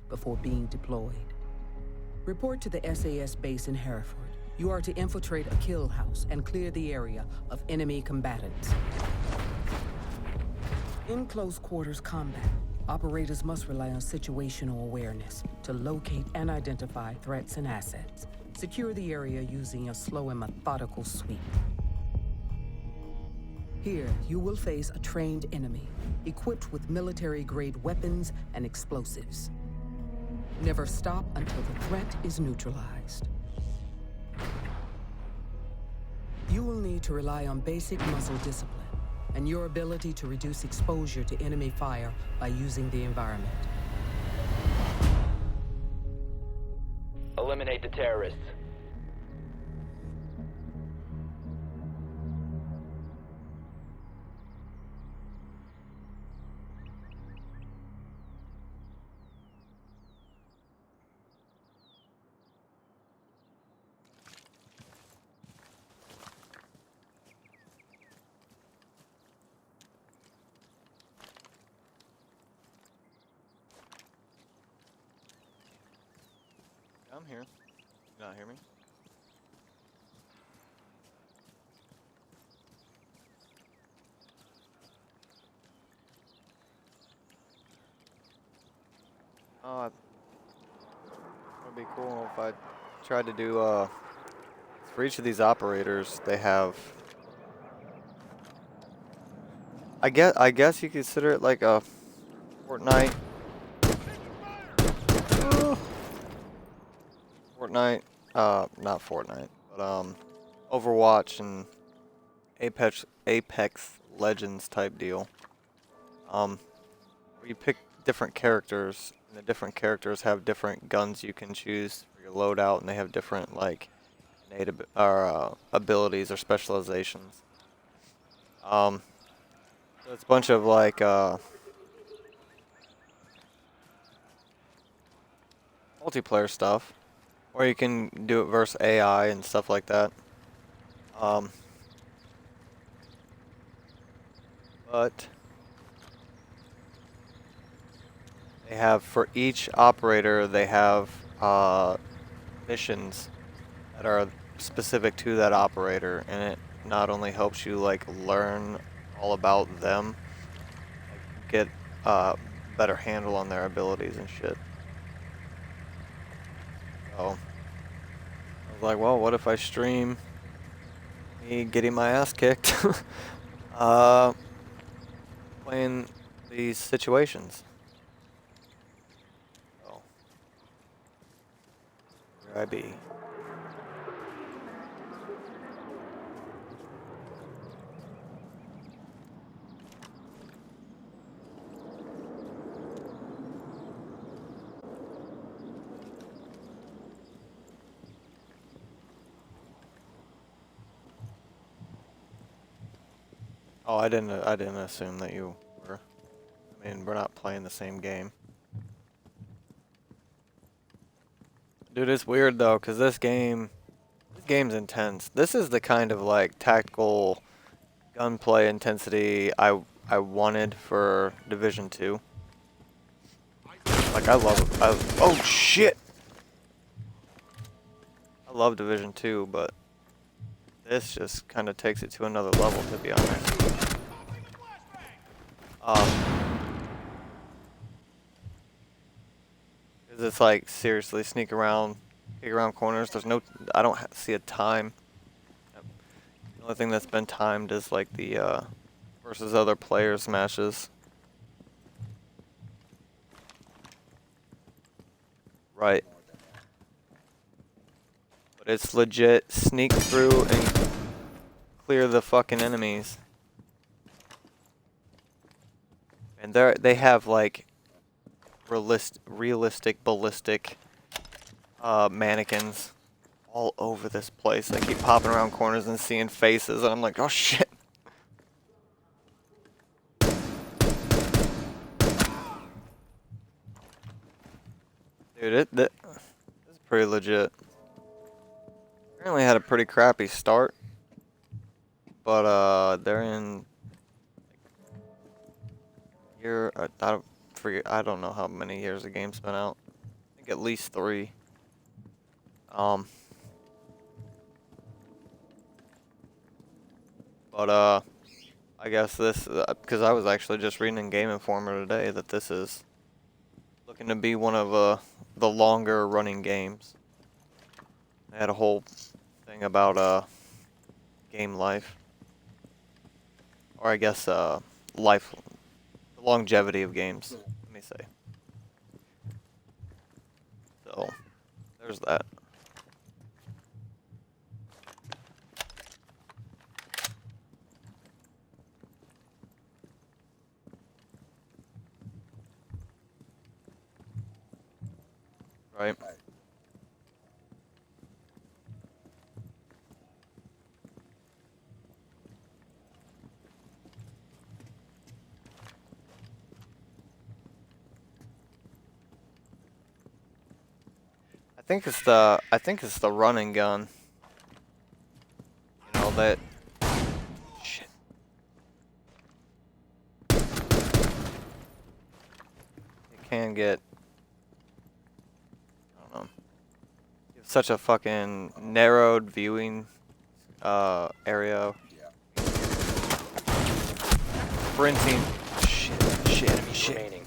before being deployed. Report to the SAS base in Hereford. You are to infiltrate a kill house and clear the area of enemy combatants. In close quarters combat, operators must rely on situational awareness to locate and identify threats and assets. Secure the area using a slow and methodical sweep. Here, you will face a trained enemy, equipped with military-grade weapons and explosives. Never stop until the threat is neutralized. You will need to rely on basic muscle discipline and your ability to reduce exposure to enemy fire by using the environment. Eliminate the terrorists. I'm here. You not hear me? Oh, it would be cool if I tried to do, for each of these operators, they have, I guess you consider it like a Fortnite. Fortnite, not Fortnite, but, Overwatch and Apex Legends type deal. Where you pick different characters, and the different characters have different guns you can choose for your loadout, and they have different, like, abilities or specializations. So it's a bunch of, like, multiplayer stuff. Or you can do it versus AI and stuff like that. But they have, for each operator, they have missions that are specific to that operator, and it not only helps you like learn all about them, like, get better handle on their abilities and shit. So I was like, well, what if I stream me getting my ass kicked playing these situations? So here I be. Oh, I didn't assume that you were. I mean, we're not playing the same game. Dude, it's weird though, cause this game's intense. This is the kind of like tactical gunplay intensity I wanted for Division 2. Like I love oh shit. I love Division 2, but this just kind of takes it to another level, to be honest. Cause it's like seriously sneak around, kick around corners. There's no, I don't see a time. The only thing that's been timed is like the versus other players matches. Right. But it's legit sneak through and clear the fucking enemies. And they have like realistic ballistic mannequins all over this place. They keep popping around corners and seeing faces, and I'm like, oh shit. Dude, this is pretty legit. Apparently had a pretty crappy start, but they're in year. I don't know how many years the game's been out. think at least 3. But I guess this, because I was actually just reading in Game Informer today that this is looking to be one of the longer running games. They had a whole thing about game life, or I guess life, the longevity of games. Let me say. So there's that. Right. I think it's the running gun. You know that. Shit. It can get. I don't know. You have such a fucking narrowed viewing area. Sprinting. Shit. Remaining.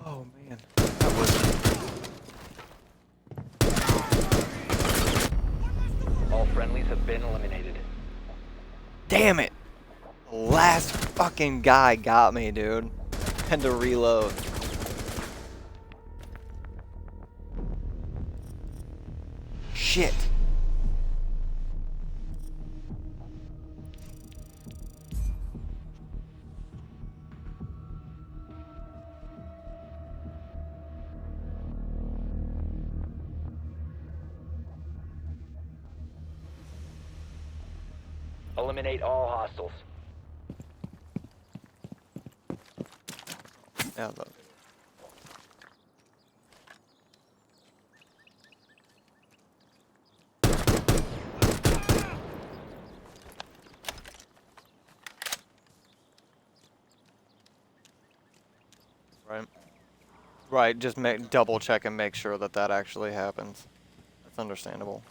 Oh man. That was. All friendlies have been eliminated. Damn it! The last fucking guy got me, dude. Had to reload. Shit. Eliminate all hostiles. Yeah, look. Right. Right, just double check and make sure that that actually happens. That's understandable.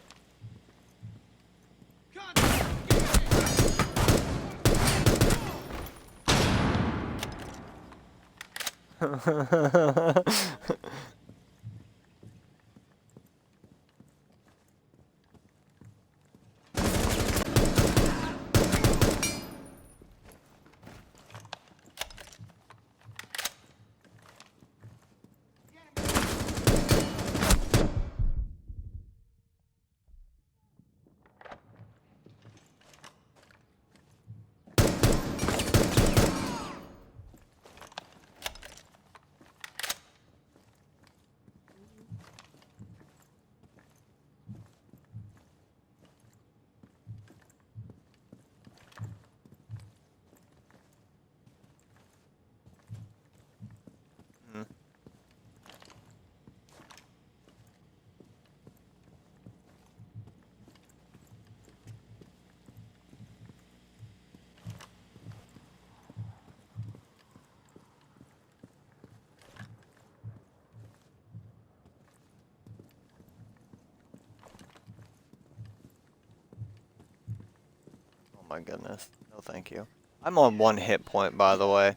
Oh my goodness. No thank you. I'm on 1 hit point, by the way.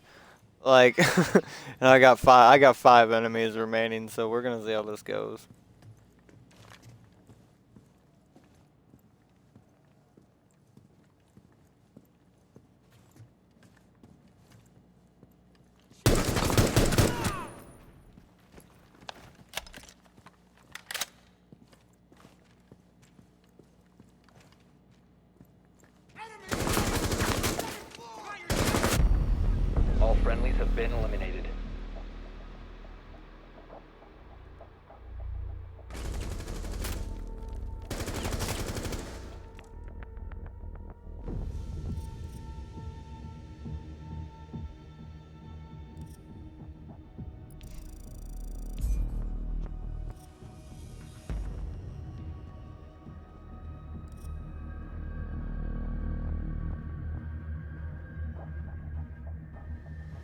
Like and I got 5 enemies remaining, so we're going to see how this goes. All friendlies have been eliminated.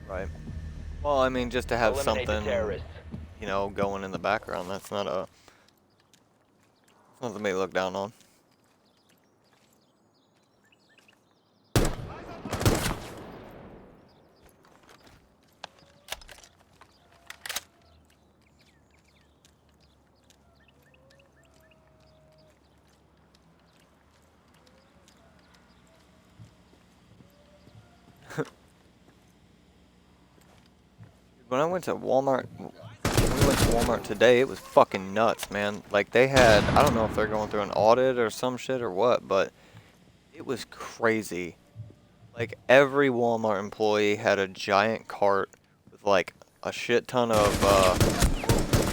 Right. Well, I mean, just to have Eliminate the something, terrorists. you know, going in the background. That's not a nothing to be looked down on. When I went to Walmart, when we went to Walmart today, it was fucking nuts, man. Like they had, I don't know if they're going through an audit or some shit or what, but it was crazy. Like every Walmart employee had a giant cart with like a shit ton of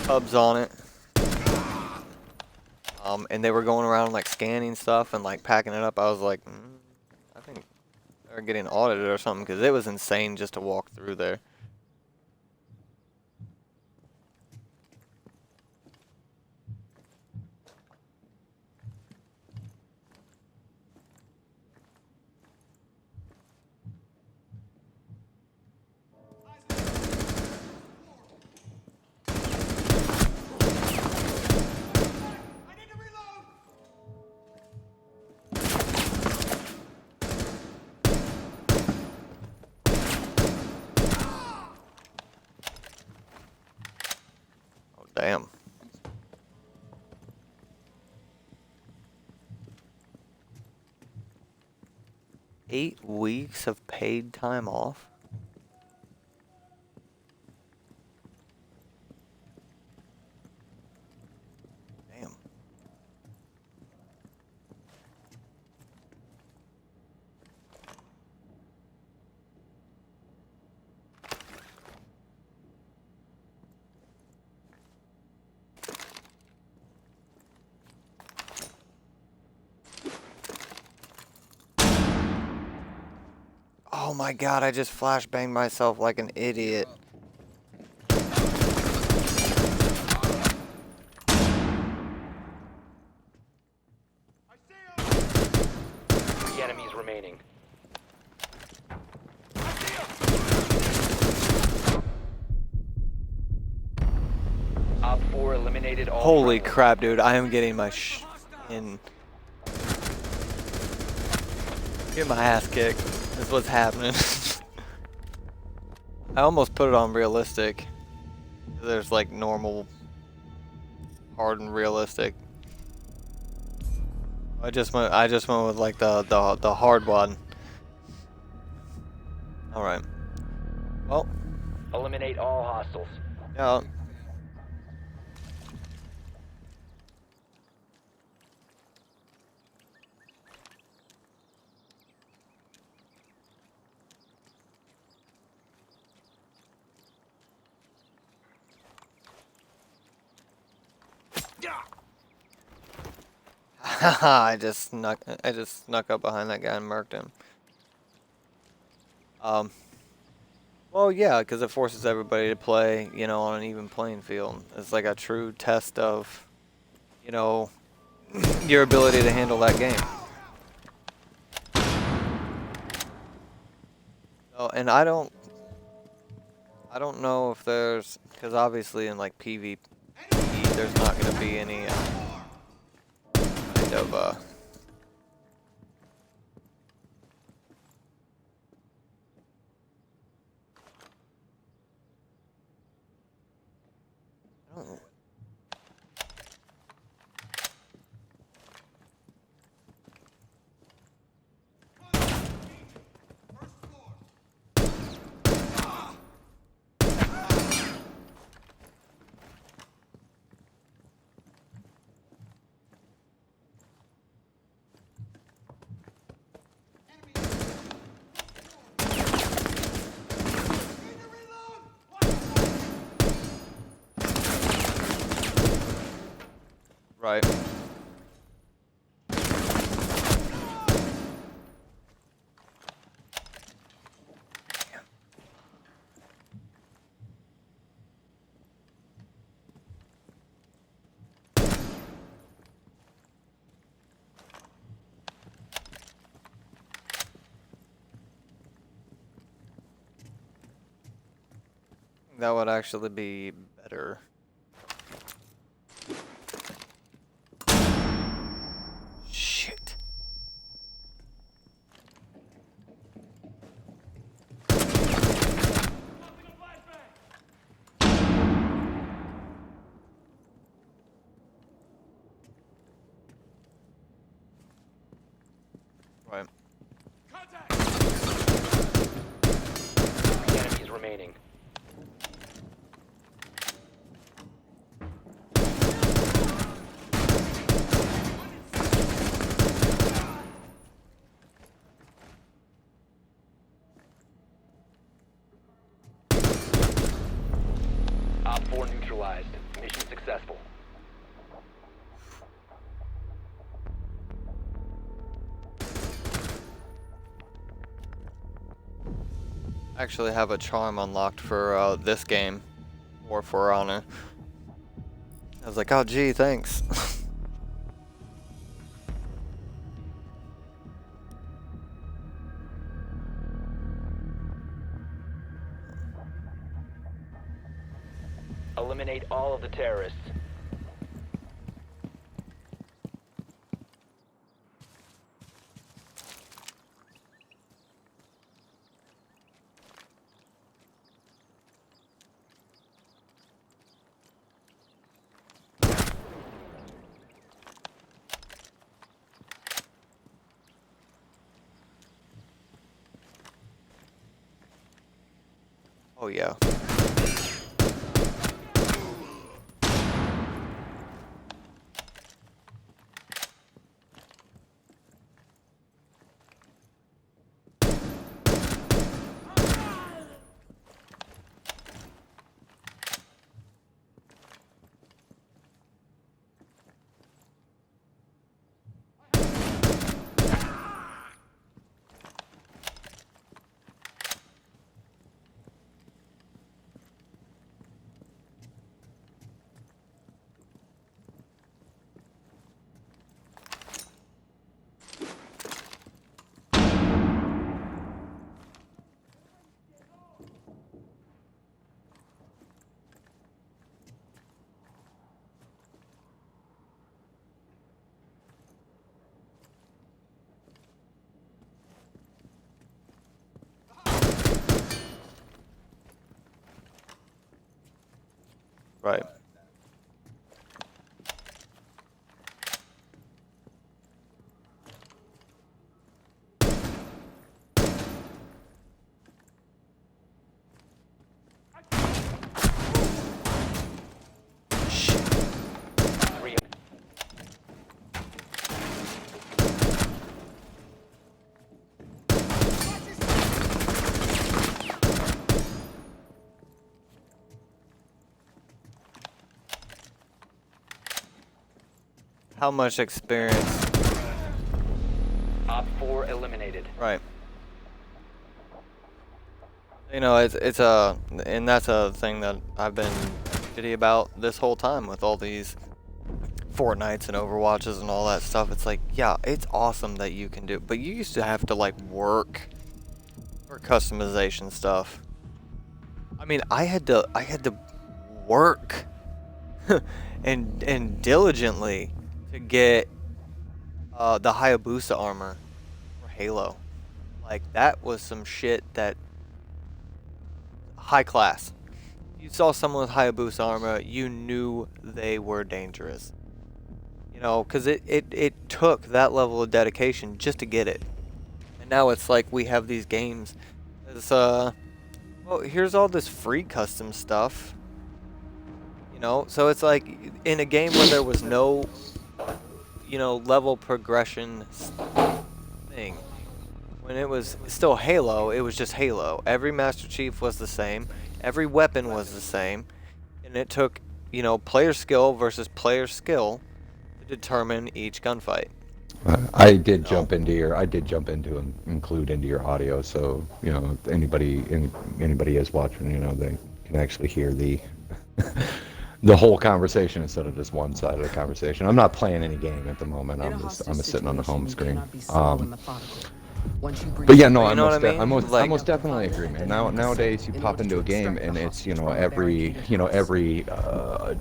tubs on it. And they were going around like scanning stuff and like packing it up. I was like, I think they're getting audited or something because it was insane just to walk through there. Oh, damn. Eight weeks of paid time off? Damn. Oh my god, I just flashbanged myself like an idiot. Three enemies remaining. Op 4 eliminated all Holy friendlies. crap, dude. I am getting my Get my ass kicked. That's what's happening. I almost put it on realistic. There's like normal, hard, and realistic. I just went with like the hard one. All right. Well, Eliminate all hostiles. yeah. I just snuck up behind that guy and murked him. Well, yeah, because it forces everybody to play, you know, on an even playing field. It's like a true test of, you know, your ability to handle that game. Oh, and I don't know if there's, because obviously in like PvP, there's not going to be any kind of I don't know. Right. That would actually be better. Shit. Right. Three enemies remaining. Op 4 neutralized. Mission successful. I actually have a charm unlocked for this game, or for Honor. I was like, oh gee, thanks. Eliminate all of the terrorists. Oh yeah. Right. Three. How much experience? Op 4 eliminated. Right. You know, and that's a thing that I've been shitty about this whole time with all these Fortnites and Overwatches and all that stuff. It's like, yeah, it's awesome that you can do, but you used to have to like work for customization stuff. I mean, I had to work and diligently to get the Hayabusa armor for Halo. Like, that was some shit that high class. You saw someone with Hayabusa armor, you knew they were dangerous. You know, because it took that level of dedication just to get it. And now it's like we have these games. It's, well, here's all this free custom stuff. You know, so it's like in a game where there was no, you know, level progression thing. When it was still Halo, it was just Halo. Every Master Chief was the same. Every weapon was the same. And it took, you know, player skill versus player skill to determine each gunfight. I did jump into and include into your audio, so you know if anybody is watching, you know they can actually hear the the whole conversation instead of just one side of the conversation. I'm not playing any game at the moment. I'm sitting on the home screen. Once you breach But yeah, no, You I know what I mean? I most definitely agree, man. Nowadays, you pop into a game and it's every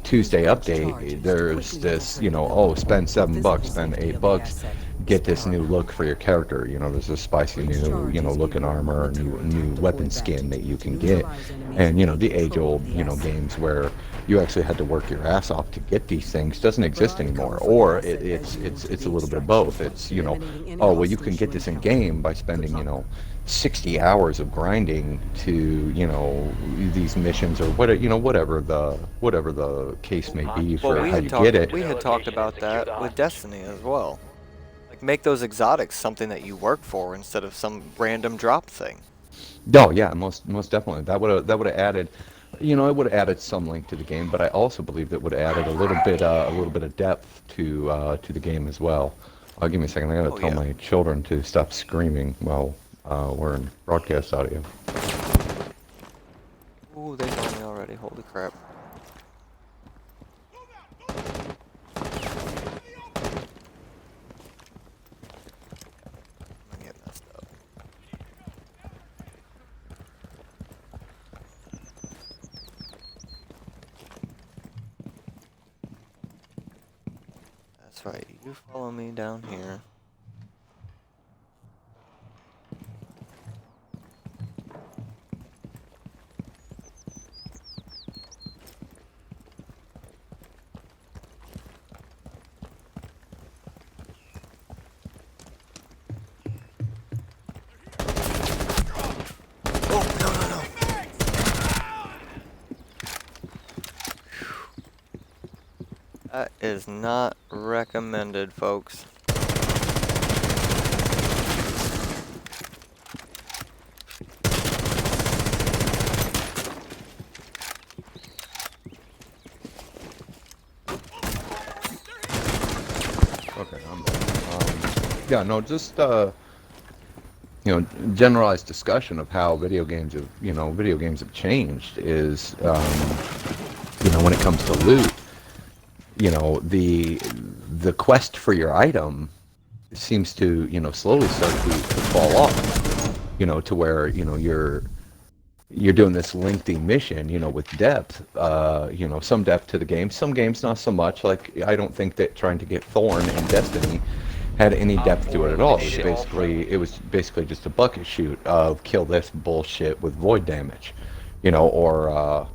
Tuesday update. There's this spend $7, spend $8, get this new look for your character. There's a spicy new looking armor, new weapon skin that you can get, and the age old games where you actually had to work your ass off to get these things doesn't exist anymore. Or it's a little bit of both. It's oh well, you can get this in game by spending 60 hours of grinding to these missions or whatever the case may be for how you get it. We had talked about that with Destiny as well. Like make those exotics something that you work for instead of some random drop thing. Oh yeah, most definitely. That would have added, it would have added some link to the game, but I also believe that would have added a little bit of depth to the game as well. Give me a second. I gotta tell my children to stop screaming while we're in broadcast audio. Ooh, they got me already. Holy crap. I'm gonna get messed up. That's right. You follow me down here. That is not recommended, folks. Okay, yeah, no, just generalized discussion of how video games have changed is when it comes to loot. The quest for your item seems to slowly start to fall off. To where you're doing this lengthy mission with depth. Some depth to the game. Some games not so much. Like I don't think that trying to get Thorn in Destiny had any depth to it at all. It was basically just a bucket shoot of kill this bullshit with void damage, or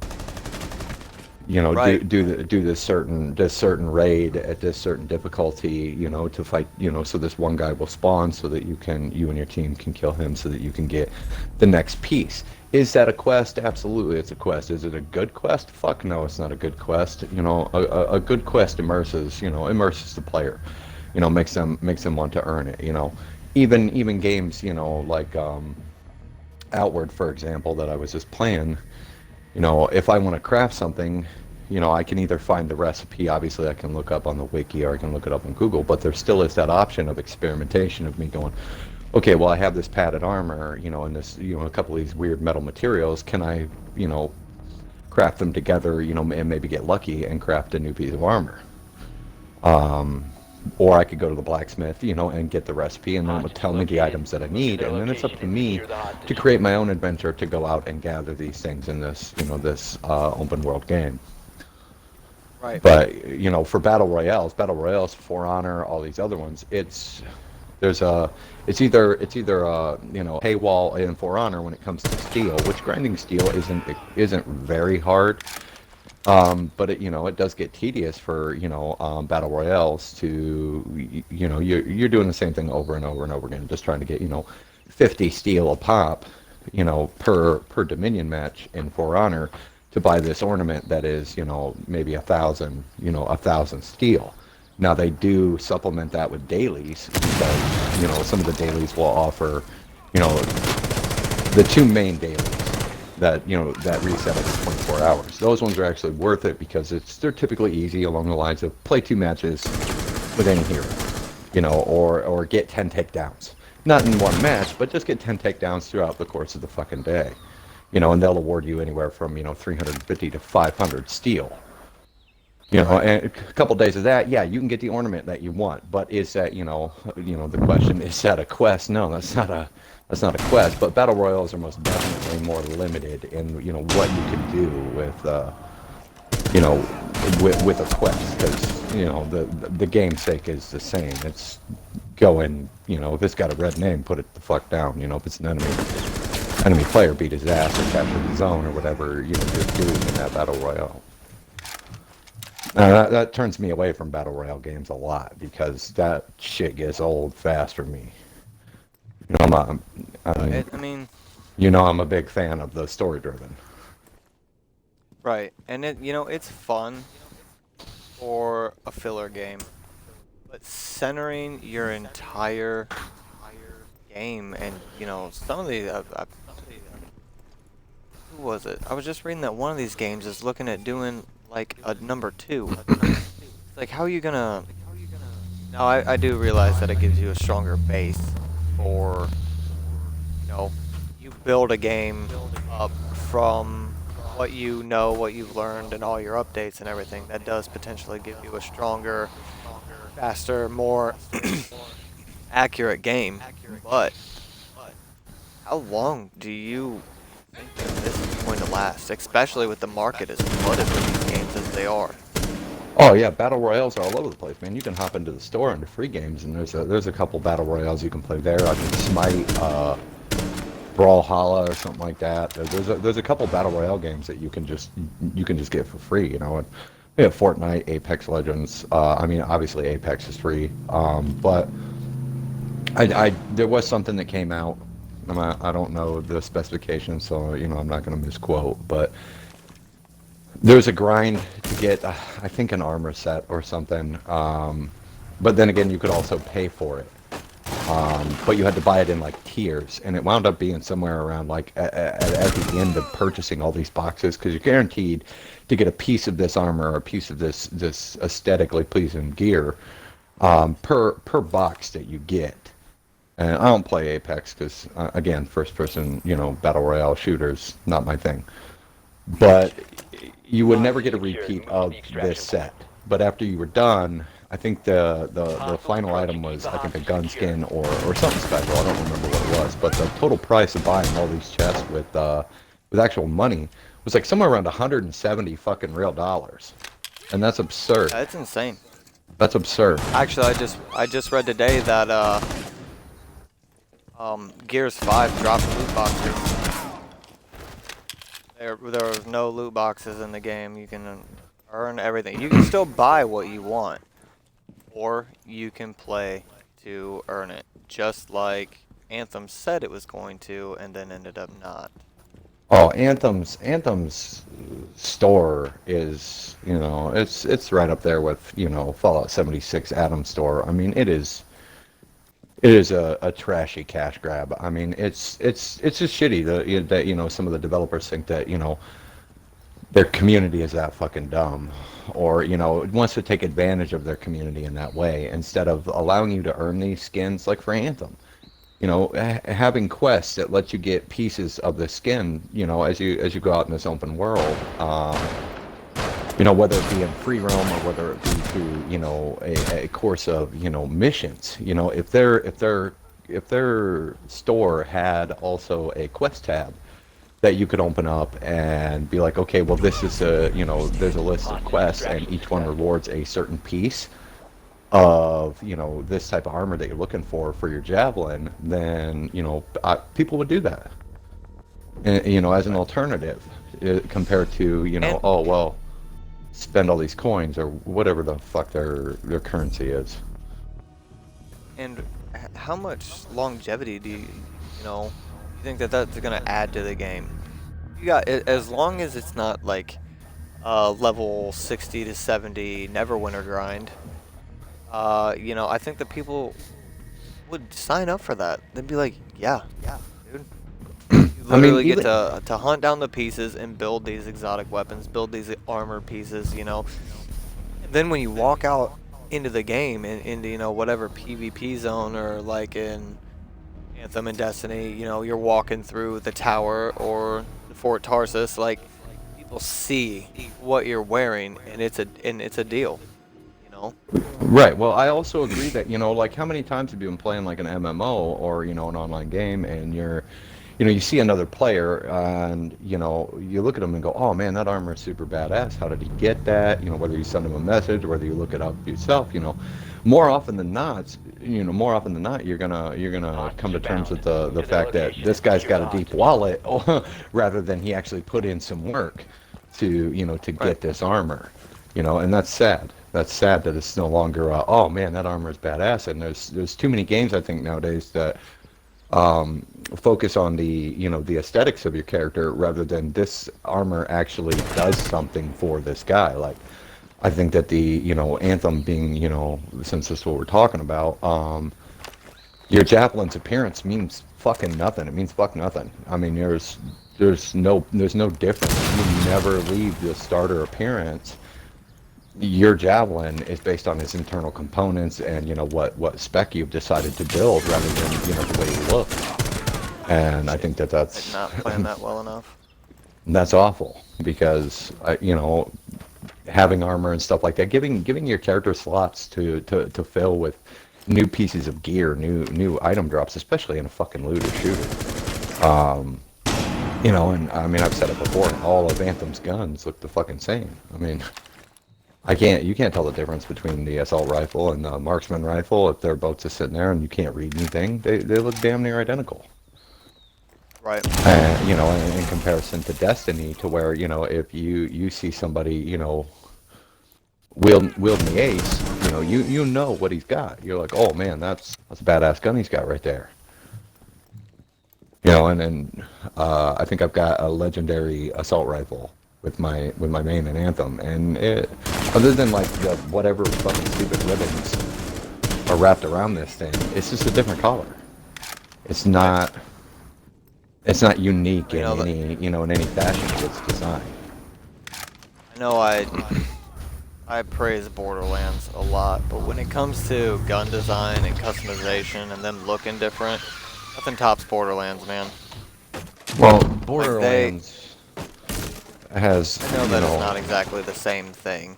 Right. do this certain raid at this certain difficulty, to fight, so this one guy will spawn so that you and your team can kill him so that you can get the next piece. Is that a quest? Absolutely, it's a quest. Is it a good quest? Fuck no, it's not a good quest. A good quest immerses the player, makes them want to earn it. Even games, like Outward, for example, that I was just playing. If I want to craft something, I can either find the recipe. Obviously, I can look up on the wiki or I can look it up on Google. But there still is that option of experimentation of me going, okay, well, I have this padded armor, and this, a couple of these weird metal materials. Can I, craft them together, and maybe get lucky and craft a new piece of armor? Or I could go to the blacksmith, and get the recipe, and then it would tell me the items that I need, and then it's up to me to create my own adventure to go out and gather these things in this, this open world game. Right. But for battle royales, For Honor, all these other ones, it's either paywall in For Honor when it comes to steel, which grinding steel isn't very hard. But it does get tedious for battle royales to you're doing the same thing over and over and over again, just trying to get 50 steel a pop per Dominion match in For Honor to buy this ornament that is maybe 1,000 steel. Now they do supplement that with dailies because some of the dailies will offer the two main dailies that that reset every 24 hours. Those ones are actually worth it because they're typically easy along the lines of play 2 matches with any hero, or get 10 takedowns. Not in one match, but just get 10 takedowns throughout the course of the fucking day. And they'll award you anywhere from 350 to 500 steel. You know, and a couple days of that, yeah, you can get the ornament that you want. But is that, the question, is that a quest? No, that's not a quest. But battle royals are most definitely more limited in, what you can do with, with a quest, because, the game sake is the same. It's going, if it's got a red name, put it the fuck down. If it's an enemy player, beat his ass or capture the zone or whatever, you're doing in that battle royale. That turns me away from battle royale games a lot, because that shit gets old fast for me. I'm a big fan of the story driven. Right, and it's fun for a filler game, but centering your entire game, and some of the who was it? I was just reading that one of these games is looking at doing like a number 2. It's like, how are you gonna? Now I do realize that it gives you a stronger base for, you build a game up from what you know, what you've learned, and all your updates and everything. That does potentially give you a stronger, faster, more accurate game. But how long do you think that this is going to last, especially with the market as flooded with these games as they are? Oh yeah, battle royales are all over the place, man. You can hop into the store into free games, and there's a couple battle royales you can play there. I think Smite, Brawlhalla, or something like that. There's a couple battle royale games that you can just get for free. And we have Fortnite, Apex Legends. Obviously Apex is free, but there was something that came out. I don't know the specifications, so I'm not going to misquote, but there's a grind to get, I think, an armor set or something. But then again, you could also pay for it. But you had to buy it in like tiers, and it wound up being somewhere around like at the end of purchasing all these boxes, because you're guaranteed to get a piece of this armor or a piece of this aesthetically pleasing gear per box that you get. And I don't play Apex because, again, first-person, battle royale shooters, not my thing. But you would never get a repeat of this set. But after you were done, I think the final item was, I think, a gun skin or something special. I don't remember what it was. But the total price of buying all these chests with actual money was like somewhere around 170 fucking real dollars. And that's absurd. That's insane. That's absurd. Actually, I just read today that Gears 5 dropped loot boxes. There was no loot boxes in the game. You can earn everything. You can still buy what you want, or you can play to earn it, just like Anthem said it was going to, and then ended up not. Oh, Anthem's store is, it's right up there with, Fallout 76 Atom store. I mean, it is a trashy cash grab. I mean, it's just shitty that some of the developers think that their community is that fucking dumb, or wants to take advantage of their community in that way, instead of allowing you to earn these skins like for Anthem. Having quests that let you get pieces of the skin, as you go out in this open world. Whether it be in free roam or whether it be through, a course of, missions. If their store had also a quest tab that you could open up and be like, okay, well, this is there's a list of quests, and each one rewards a certain piece of, this type of armor that you're looking for your javelin, then, people would do that. And, as an alternative, compared to, oh, well, spend all these coins or whatever the fuck their currency is. And how much longevity do you think that's going to add to the game? You got, as long as it's not like level 60 to 70 Neverwinter grind, I think that people would sign up for that. They'd be like, yeah, dude. You literally get to hunt down the pieces and build these exotic weapons, build these armor pieces, And then when you walk out into the game, into, whatever PvP zone, or like in Anthem and Destiny, you're walking through the tower or the Fort Tarsus, like, will see what you're wearing, and it's a deal. You know. Right. Well, I also agree that, like how many times have you been playing like an MMO or, an online game and you see another player and, you look at them and go, oh man, that armor is super badass. How did he get that? Whether you send him a message, whether you look it up yourself, more often than not, you're gonna come to terms with the fact that this guy's got a deep wallet rather than he actually put in some work to get this armor. And that's sad. That's sad that it's no longer, oh man, that armor is badass. And there's too many games, I think, nowadays that focus on the aesthetics of your character rather than this armor actually does something for this guy. Like, I think that the Anthem being, since this is what we're talking about, your javelin's appearance means fucking nothing. It means fuck nothing. I mean, there's no difference. You never leave the starter appearance. Your javelin is based on its internal components and what spec you've decided to build rather than the way you look. And I think that's Not playing that well enough. that's awful because having armor and stuff like that, giving your character slots to fill with new pieces of gear, new item drops, especially in a fucking looter shooter. And I mean I've said it before, all of Anthem's guns look the fucking same. I mean, you can't tell the difference between the assault rifle and the marksman rifle if they're both just sitting there and you can't read anything. They look damn near identical. Right. In comparison to Destiny, to where if you see somebody wielding the ace, you know what he's got. You're like, oh man, that's a badass gun he's got right there. And then I think I've got a legendary assault rifle with my main in Anthem, and other than like the whatever fucking stupid ribbons are wrapped around this thing, it's just a different color. It's not unique in any fashion to its design. I know I praise Borderlands a lot, but when it comes to gun design and customization and them looking different, nothing tops Borderlands, man. Well, Borderlands has, I know that it's not exactly the same thing,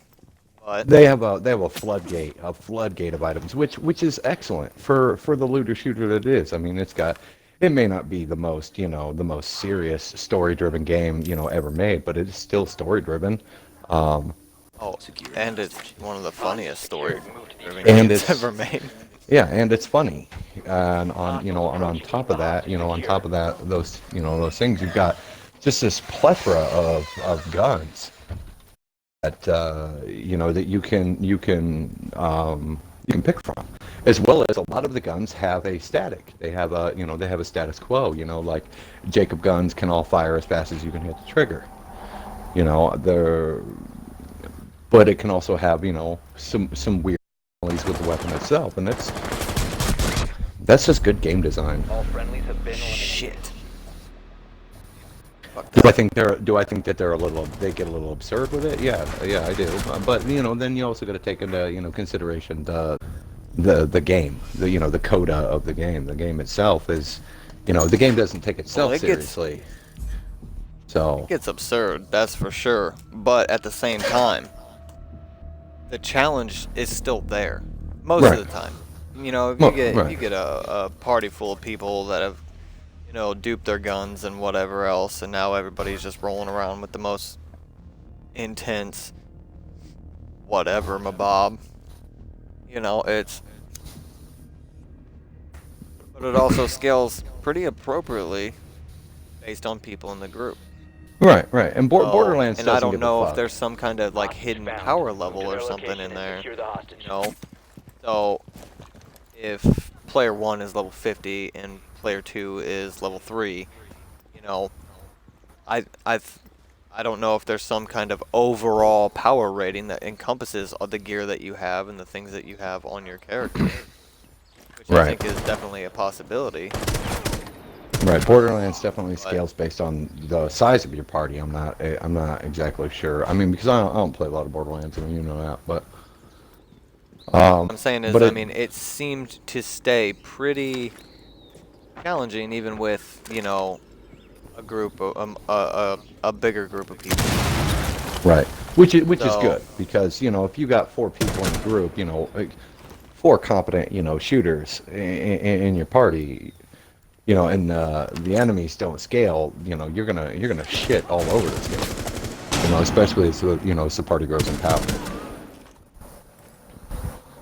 but they have a floodgate of items, which is excellent for the looter shooter that it is. I mean, it may not be the most serious story driven game ever made, but it is still story driven. And it's one of the funniest story driven And games it's ever made. Yeah, and it's funny. And on top of that, those things, you've got just this plethora of guns that that you can pick from, as well as a lot of the guns have a static. They have a status quo. Like Jacob guns can all fire as fast as you can hit the trigger. But it can also have some weird anomalies with the weapon itself, and that's just good game design. All friendlies have been eliminated. Shit. Do I think that they get a little absurd with it? Yeah, I do. But then you also got to take into consideration the game, the coda of the game. The game itself is, the game doesn't take itself seriously. So It gets absurd, that's for sure. But at the same time, the challenge is still there most of the time. If you get a party full of people that have duped their guns and whatever else, and now everybody's just rolling around with the most intense whatever mabob. But it also scales pretty appropriately based on people in the group. Right. And Borderlands and doesn't I don't give a know fuck. if there's some kind of like hidden power level or something in there. So if player 1 is level 50 and player 2 is level 3, I don't know if there's some kind of overall power rating that encompasses all the gear that you have and the things that you have on your character, which I think is definitely a possibility. Right, Borderlands definitely scales based on the size of your party. I'm not exactly sure. I mean, because I don't play a lot of Borderlands, I mean, you know that, but What I'm saying is, it seemed to stay pretty challenging, even with a group of a bigger group of people. Right. Which is So- good because if you got 4 people in a group, like 4 competent shooters in your party, and the enemies don't scale, you're gonna shit all over this game. Especially as as the party grows in power.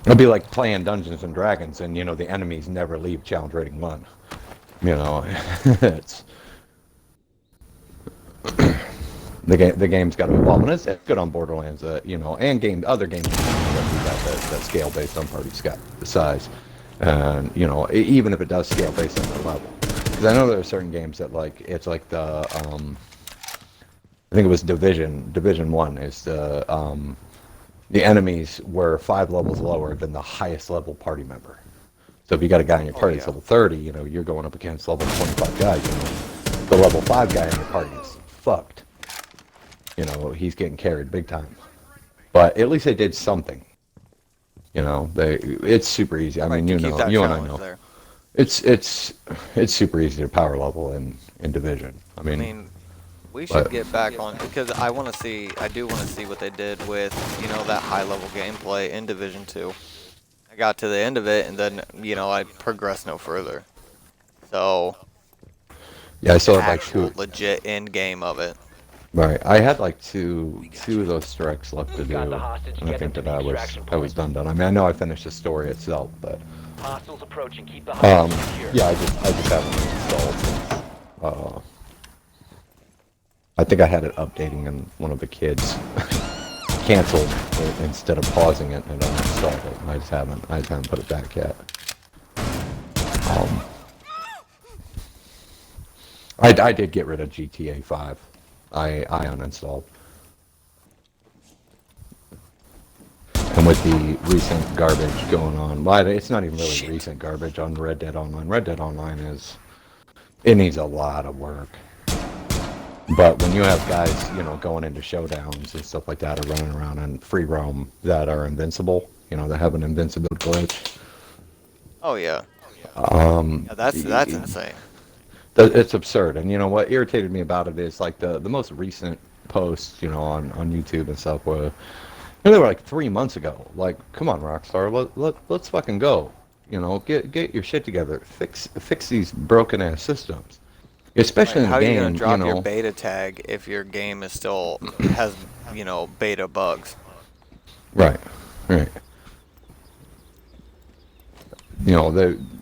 It'll be like playing Dungeons and Dragons, and the enemies never leave challenge rating 1. It's the game's got to evolve, and it's good on Borderlands, and other games that scale based on party size, and even if it does scale based on the level, because I know there are certain games that it's like the I think it was Division 1 is the enemies were 5 levels lower than the highest level party member. So if you got a guy in your party that's level 30, you're going up against level 25 guys. The level 5 guy in your party is fucked. He's getting carried big time. But at least they did something. It's super easy. I mean, you and I know. There. It's super easy to power level in Division. I mean, we should get back on, because I do want to see what they did with, that high level gameplay in Division 2. I got to the end of it, and then, I progressed no further. So, yeah, I still have like 2 legit end game of it. Right, I had like two of those strikes left to do, and I think that I was done. I mean, I know I finished the story itself, but Hostiles approaching. Keep the hostage secure. yeah, I just haven't installed. I think I had it updating, and one of the kids canceled it instead of pausing it and uninstalled it. I just haven't put it back yet. I did get rid of GTA 5. I uninstalled. And with the recent garbage going on, well, it's not even really recent garbage on Red Dead Online. Red Dead Online it needs a lot of work. But when you have guys, going into showdowns and stuff like that, or running around in free roam that are invincible, that have an invincibility glitch. Oh yeah. Yeah, that's insane. It's absurd. And what irritated me about it is like the most recent posts, on YouTube and stuff were, they were like 3 months ago. Like, come on, Rockstar, let's fucking go. Get your shit together. Fix these broken ass systems. Especially in the game, how are you gonna drop your beta tag if your game is still has beta bugs? Right.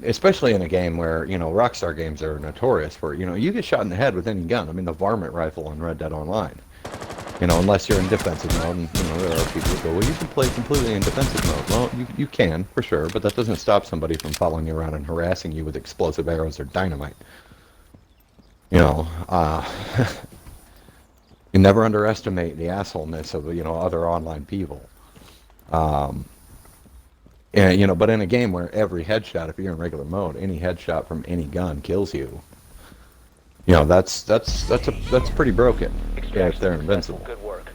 Especially in a game where Rockstar games are notorious for you get shot in the head with any gun. I mean, the varmint rifle in Red Dead Online. Unless you're in defensive mode, and there are people who go, well, you can play completely in defensive mode. Well, you can for sure, but that doesn't stop somebody from following you around and harassing you with explosive arrows or dynamite. You never underestimate the assholeness of other online people. And but in a game where every headshot, if you're in regular mode, any headshot from any gun kills you. That's pretty broken. Yeah, if they're invincible. Good work.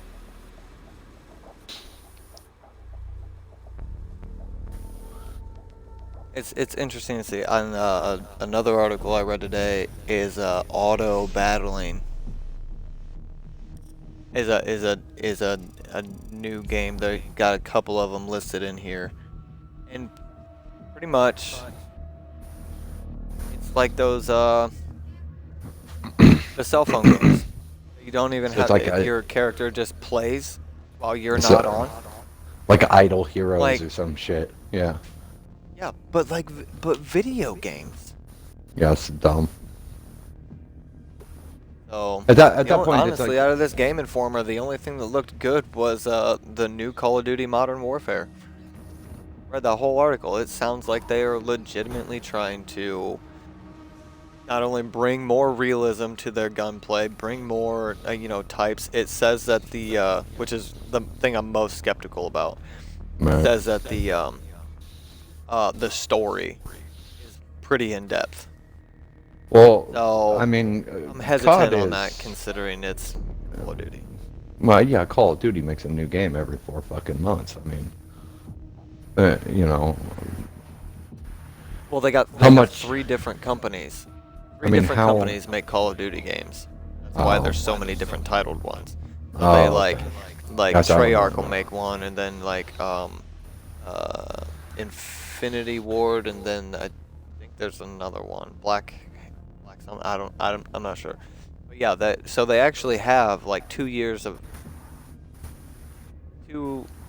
It's interesting to see. On another article I read today is auto battling is a new game. They got a couple of them listed in here, and pretty much it's like those the cell phone games. You don't even have your character just plays while you're not on. Like Idle Heroes or some shit. Yeah. Yeah, but video games. Yeah, it's dumb. So at that point, honestly, it's like, out of this Game Informer, the only thing that looked good was the new Call of Duty Modern Warfare. Read that whole article. It sounds like they are legitimately trying to not only bring more realism to their gunplay, bring more types. It says that which is the thing I'm most skeptical about. right. It says that the story is pretty in depth. Well, So I mean, I'm hesitant COD on is, that, considering it's Call of Duty. Well, yeah, Call of Duty makes a new game every 4 fucking months. I mean, Well, they got How much- 3 different companies Three different companies make Call of Duty games. That's why there's so many different titled ones. So they like Treyarch will make one, and then like Infinity Ward, and then I think there's another one, Black something. I'm not sure. But yeah, so they actually have like 2 years of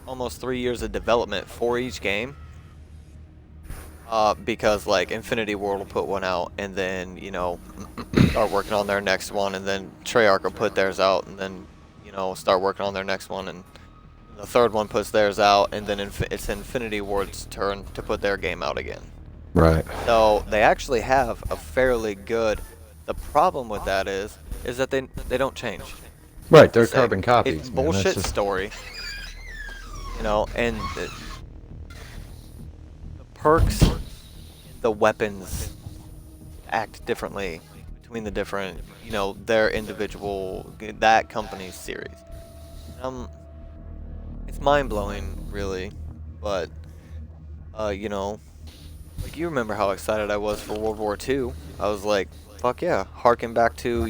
almost 3 years of development for each game. Because like Infinity Ward will put one out, and then start working on their next one, and then Treyarch will put theirs out, and then start working on their next one, and the third one puts theirs out, and then it's Infinity Ward's turn to put their game out again. Right. So they actually have a fairly good. The problem with that is that they don't change. Right, they're carbon copies. It's bullshit story. And the perks, and the weapons act differently between the different, their individual, that company's series. It's mind-blowing, really, but, like, you remember how excited I was for World War II. I was like, fuck yeah, harken back to,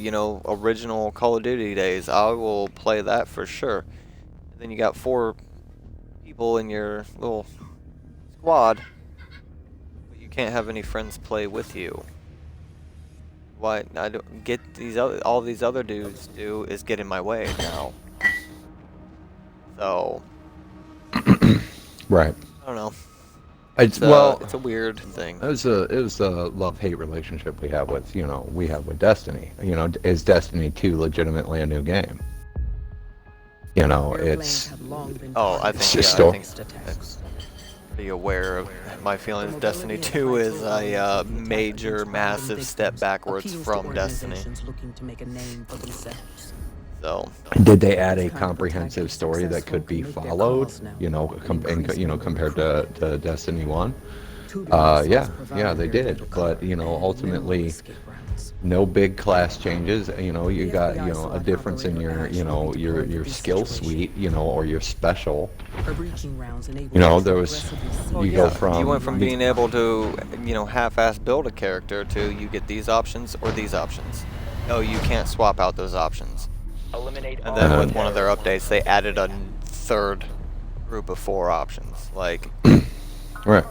original Call of Duty days. I will play that for sure. And then you got 4 people in your little squad, but you can't have any friends play with you. What I don't get all these other dudes do is get in my way now. So right. I don't know. It's a weird thing. It was a love-hate relationship we have with Destiny. Is Destiny 2 legitimately a new game? It's I think that's pretty aware of my feelings. Destiny 2 is a major, massive step backwards from Destiny. So did they add a comprehensive story that could be followed? Compared to Destiny 1? Yeah, they did. But ultimately, no big class changes. You got a difference in your skill suite, or your special. There was you went from being able to half-ass build a character to you get these options or these options. No, you can't swap out those options. And then with one of their updates, they added a third group of 4 options. Like, right.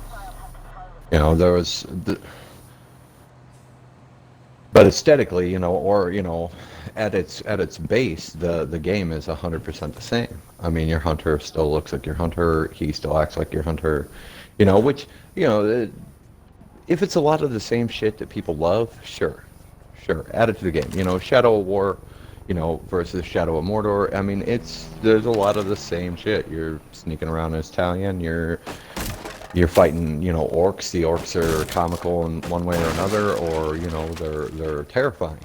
There was but aesthetically, at its base, the game is 100% the same. I mean, your hunter still looks like your hunter. He still acts like your hunter. Which if it's a lot of the same shit that people love, sure, add it to the game. Shadow of War, versus Shadow of Mordor. I mean, there's a lot of the same shit. You're sneaking around as Italian. You're fighting, orcs. The orcs are comical in one way or another, or they're terrifying.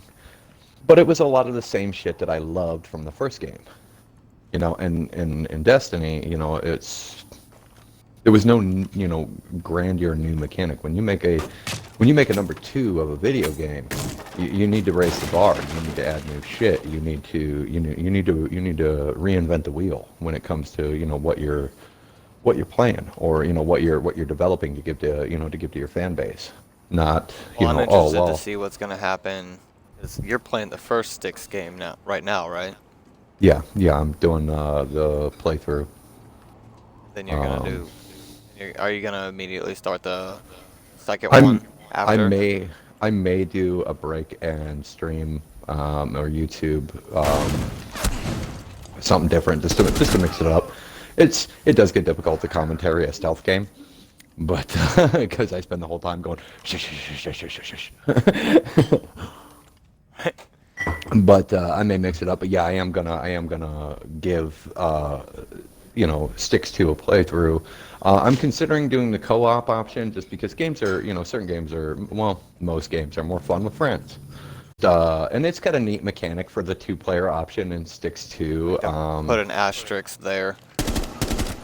But it was a lot of the same shit that I loved from the first game. And in Destiny, there was no grandeur new mechanic. When you make a number 2 of a video game, you need to raise the bar. You need to add new shit. You need to reinvent the wheel when it comes to what you're playing, or what you're developing to give to your fan base. Not I'm interested to see what's gonna happen. 'Cause you're playing the first Styx game right now, right? Yeah, I'm doing the playthrough. Then you're gonna are you gonna immediately start the second one after? I may do a break and stream or YouTube something different just to mix it up. It does get difficult to commentary a stealth game, but because I spend the whole time going shush shush shush shush shush. But I may mix it up. But yeah, I am gonna give Styx 2 a playthrough. I'm considering doing the co-op option just because games are certain games are most games are more fun with friends. And it's got a neat mechanic for the 2-player option in Styx 2. Put an asterisk there.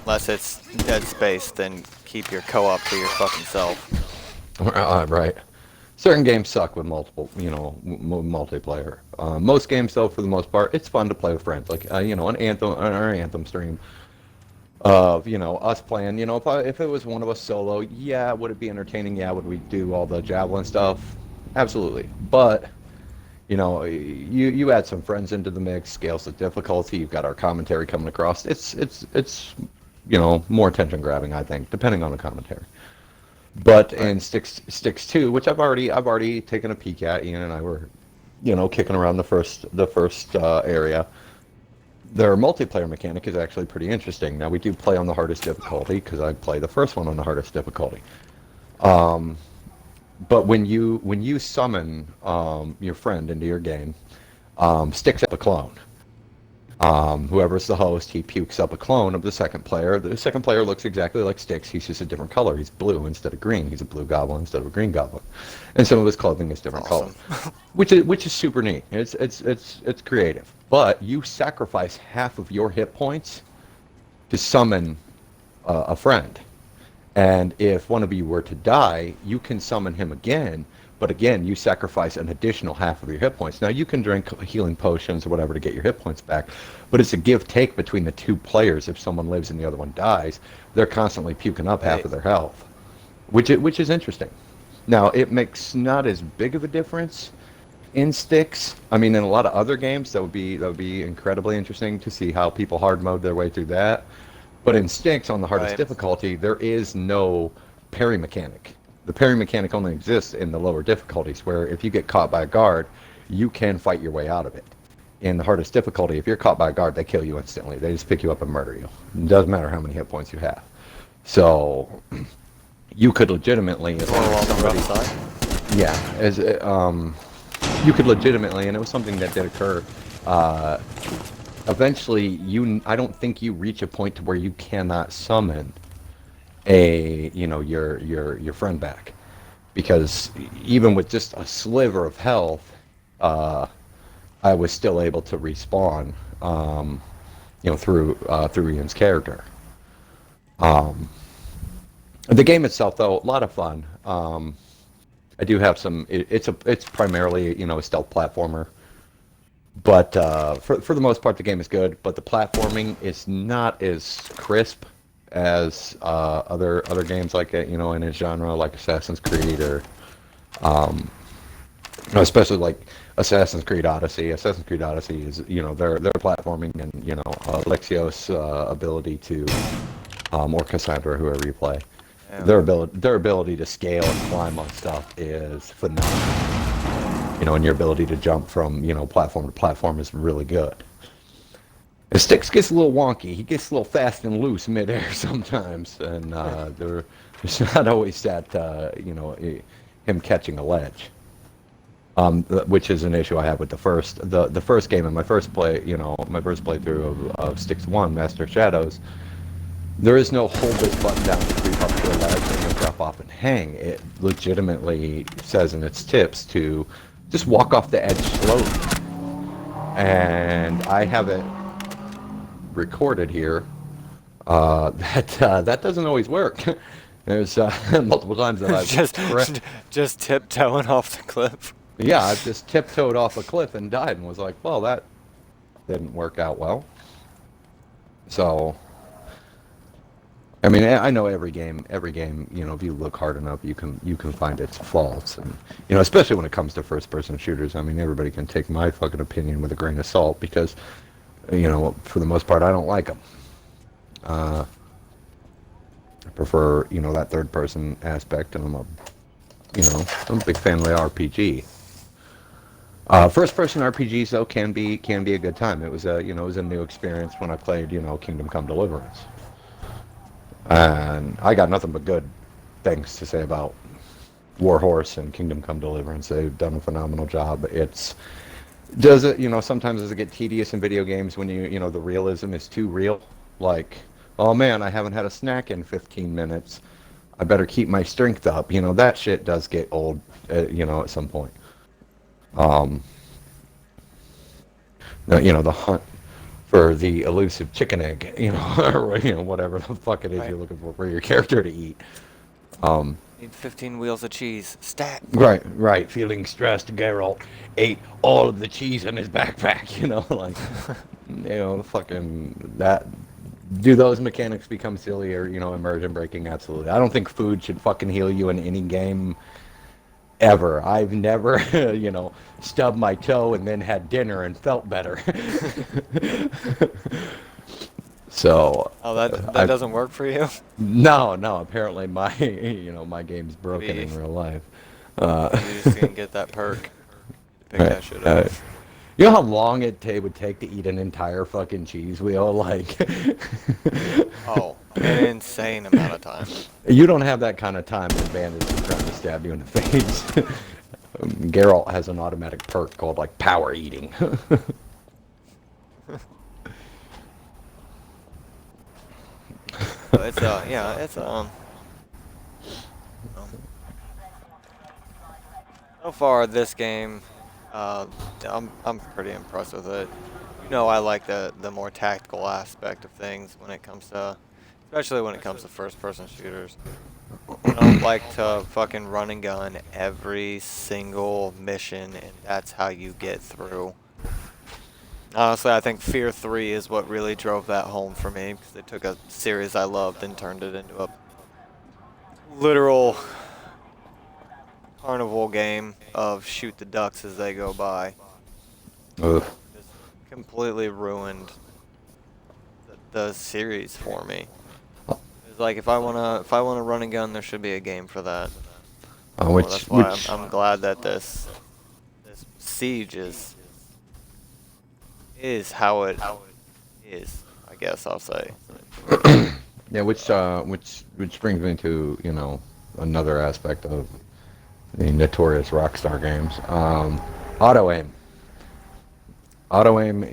Unless it's Dead Space, then keep your co-op to your fucking self. Right. Certain games suck with multiple, multiplayer. Most games, though, for the most part, it's fun to play with friends. Like, an Anthem stream of, us playing. If it was one of us solo, yeah, would it be entertaining? Yeah, would we do all the javelin stuff? absolutely. But you know, you add some friends into the mix, scales the difficulty. You've got our commentary coming across. It's you know, more attention grabbing, I think, depending on the commentary. But in Styx 2, which I've already taken a peek at, Ian and I were, you know, kicking around the first area. Their multiplayer mechanic is actually pretty interesting. Now we do play on the hardest difficulty because I play the first one on the hardest difficulty. But when you summon your friend into your game, Styx up a clone. Whoever's the host, he pukes up a clone of the second player. The second player looks exactly like Styx. He's just a different color. He's blue instead of green. He's a blue goblin instead of a green goblin, and some of his clothing is different color, which is super neat. It's creative. But you sacrifice half of your hit points to summon a friend, and if one of you were to die, you can summon him again. But again, you sacrifice an additional half of your hit points. Now, you can drink healing potions or whatever to get your hit points back, but it's a give-take between the two players. If someone lives and the other one dies, they're constantly puking up half of their health, which is interesting. Now, it makes not as big of a difference in Styx. I mean, in a lot of other games, that would be incredibly interesting to see how people hard mode their way through that. But in Styx, on the hardest difficulty, there is no parry mechanic. The parry mechanic only exists in the lower difficulties, where if you get caught by a guard, you can fight your way out of it. In the hardest difficulty, if you're caught by a guard, they kill you instantly. They just pick you up and murder you. It doesn't matter how many hit points you have. So you could legitimately, as somebody, you could legitimately, and it was something that did occur. Eventually, I don't think you reach a point to where you cannot summon your friend back, because even with just a sliver of health, I was still able to respawn, through Ian's character. The game itself, though, a lot of fun. I do have some. It's primarily a stealth platformer, but for the most part, the game is good. But the platforming is not as crisp as other games like it, in a genre like Assassin's Creed or especially like Assassin's Creed Odyssey. Assassin's Creed Odyssey is their platforming, and Alexios' ability to or Cassandra, whoever you play, their ability to scale and climb on stuff is phenomenal. And your ability to jump from platform to platform is really good. The Styx gets a little wonky. He gets a little fast and loose midair sometimes, and there's not always that him catching a ledge, which is an issue I have with the first game. In my first playthrough of Styx 1, Master of Shadows, there is no hold this button down to creep up to a ledge and then drop off and hang. It legitimately says in its tips to just walk off the edge slowly, and I have it recorded here that doesn't always work. There's multiple times that I've just tiptoeing off the cliff. Yeah, I've just tiptoed off a cliff and died, and was like, well, that didn't work out well. So I mean, I know every game, if you look hard enough, you can find its faults, and especially when it comes to first-person shooters. I mean, everybody can take my fucking opinion with a grain of salt, because for the most part, I don't like them. I prefer, that third-person aspect, and I'm a big fan of the RPG. First-person RPGs, though, can be a good time. It was a new experience when I played, Kingdom Come Deliverance, and I got nothing but good things to say about Warhorse and Kingdom Come Deliverance. They've done a phenomenal job. Sometimes does it get tedious in video games when the realism is too real? Like, oh man, I haven't had a snack in 15 minutes. I better keep my strength up. That shit does get old, at some point. The hunt for the elusive chicken egg, or whatever the fuck it is you're looking for your character to eat. Need 15 wheels of cheese. Stack. Right. Feeling stressed, Geralt ate all of the cheese in his backpack. Fucking that. Do those mechanics become silly or immersion breaking? Absolutely. I don't think food should fucking heal you in any game. ever. I've never, stubbed my toe and then had dinner and felt better. So, Oh, that I doesn't work for you? no. Apparently, my my game's broken Maybe, in real life. maybe you just didn't get that perk to pick Right. that shit up. You know how long would take to eat an entire fucking cheese wheel? Like, Oh, an insane amount of time. you don't have that kind of time when bandits are trying to stab you in the face. Geralt has an automatic perk called like power eating. So it's yeah, it's so far this game, I'm pretty impressed with it. You know, I like the more tactical aspect of things when it comes to, especially when it comes to first-person shooters. I don't like to fucking run and gun every single mission, and that's how you get through. Honestly, I think Fear 3 is what really drove that home for me, because they took a series I loved and turned it into a literal carnival game of shoot the ducks as they go by. Ugh. Just completely ruined the series for me. It's like if I wanna run and gun, there should be a game for that. So that's why I'm glad that this siege is how it is. I guess I'll say. Yeah, which brings me to another aspect of the notorious Rockstar games. Auto aim. Auto aim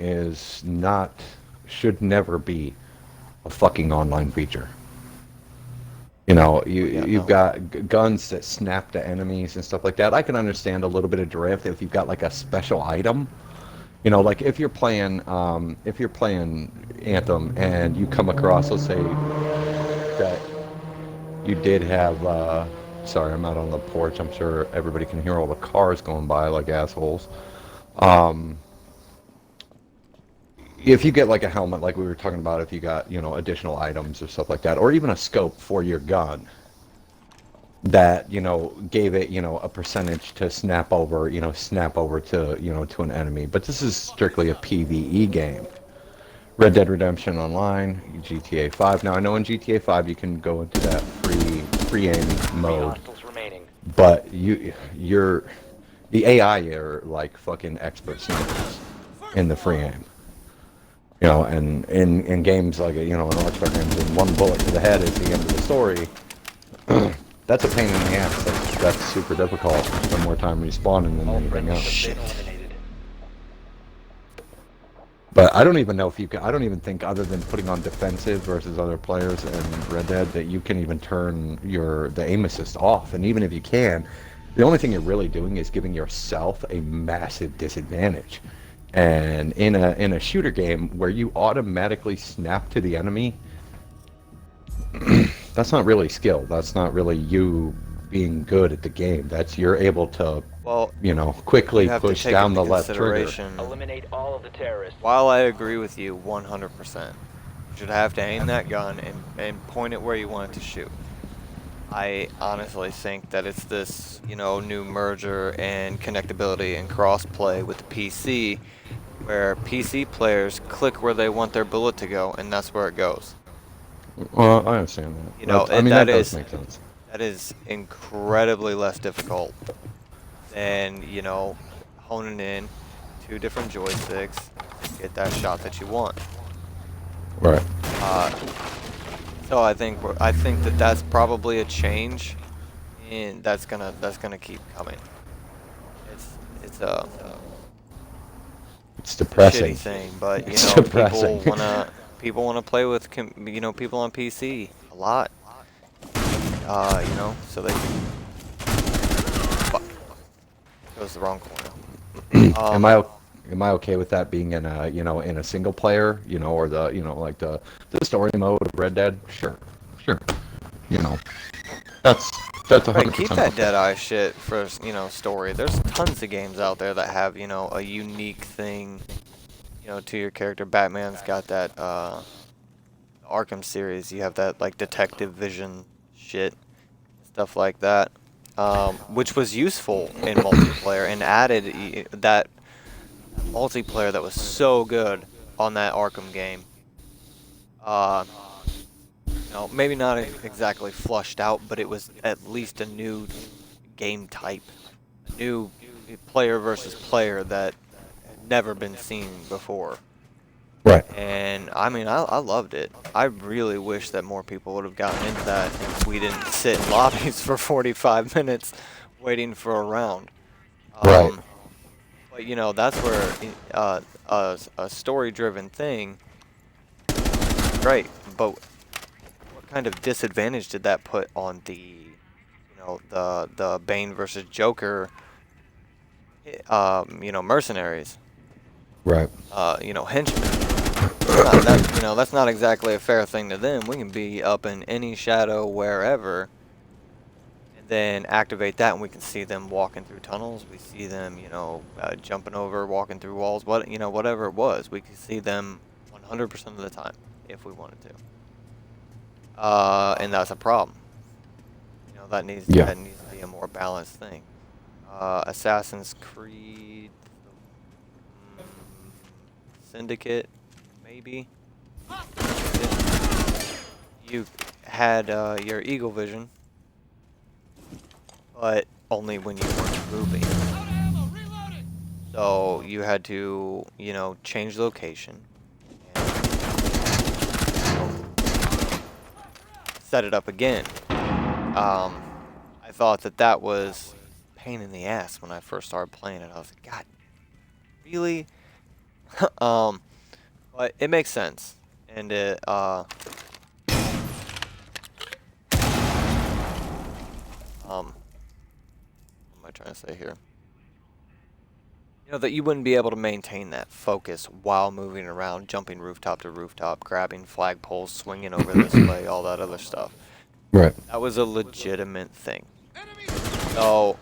should never be a fucking online feature. You've got guns that snap to enemies and stuff like that. I can understand a little bit of drift if you've got like a special item. Like if you're playing Anthem and you come across, let's say that you did have. Sorry, I'm out on the porch. I'm sure everybody can hear all the cars going by like assholes. If you get like a helmet, like we were talking about, if you got additional items or stuff like that, or even a scope for your gun that gave it a percentage to snap over to an enemy. But this is strictly a PvE game. Red Dead Redemption Online, GTA 5. Now I know in GTA 5 you can go into that free aim mode, but the AI are like fucking expert snipers in the free aim. And in games like in Rockstar games, one bullet to the head is the end of the story. That's a pain in the ass. That's super difficult. Spend more time respawning than anything else. But I don't even know if you can. I don't even think, other than putting on defensive versus other players in Red Dead, that you can even turn the aim assist off. And even if you can, the only thing you're really doing is giving yourself a massive disadvantage. And in a shooter game where you automatically snap to the enemy, that's not really skill. That's not really you being good at the game. That's you're able to, quickly push down the left trigger. Eliminate all of the terrorists. While I agree with you 100%, you should have to aim that gun and point it where you want it to shoot. I honestly think that it's this, new merger and connectability and cross-play with the PC, where PC players click where they want their bullet to go, and that's where it goes. Well, I understand that. That does make sense. That is incredibly less difficult than, honing in 2 different joysticks to get that shot that you want. Right. So I think that's probably a change, and that's gonna keep coming. It's depressing. Shitty thing, but It's depressing. people wanna play with people on PC a lot. So they can. Fuck. Goes the wrong corner. Am I okay with that being in a single player, or like the story mode of Red Dead? Sure. That's 100%. Right, keep that Deadeye shit for story. There's tons of games out there that have a unique thing to your character. Batman's got that Arkham series. You have that like detective vision shit, stuff like that. which was useful in multiplayer and added that multiplayer that was so good on that Arkham game. Maybe not exactly flushed out, but it was at least a new game type, a new player versus player that had never been seen before. Right. And I mean, I loved it. I really wish that more people would have gotten into that and we didn't sit in lobbies for 45 minutes waiting for a round. Right. But that's where a story-driven thing, great. But what kind of disadvantage did that put on the Bane versus Joker, mercenaries? Right. Henchmen. That's not exactly a fair thing to them. We can be up in any shadow wherever, and then activate that, and we can see them walking through tunnels. We see them, jumping over, walking through walls. Whatever it was, we could see them 100% of the time if we wanted to. And that's a problem. That needs to be a more balanced thing. Assassin's Creed, Syndicate. Maybe you had your eagle vision, but only when you weren't moving. So you had to, change location and set it up again. I thought that was a pain in the ass when I first started playing it. I was like, God, really? But it makes sense, and what am I trying to say here? That you wouldn't be able to maintain that focus while moving around, jumping rooftop to rooftop, grabbing flagpoles, swinging over this way, all that other stuff. Right. That was a legitimate thing. So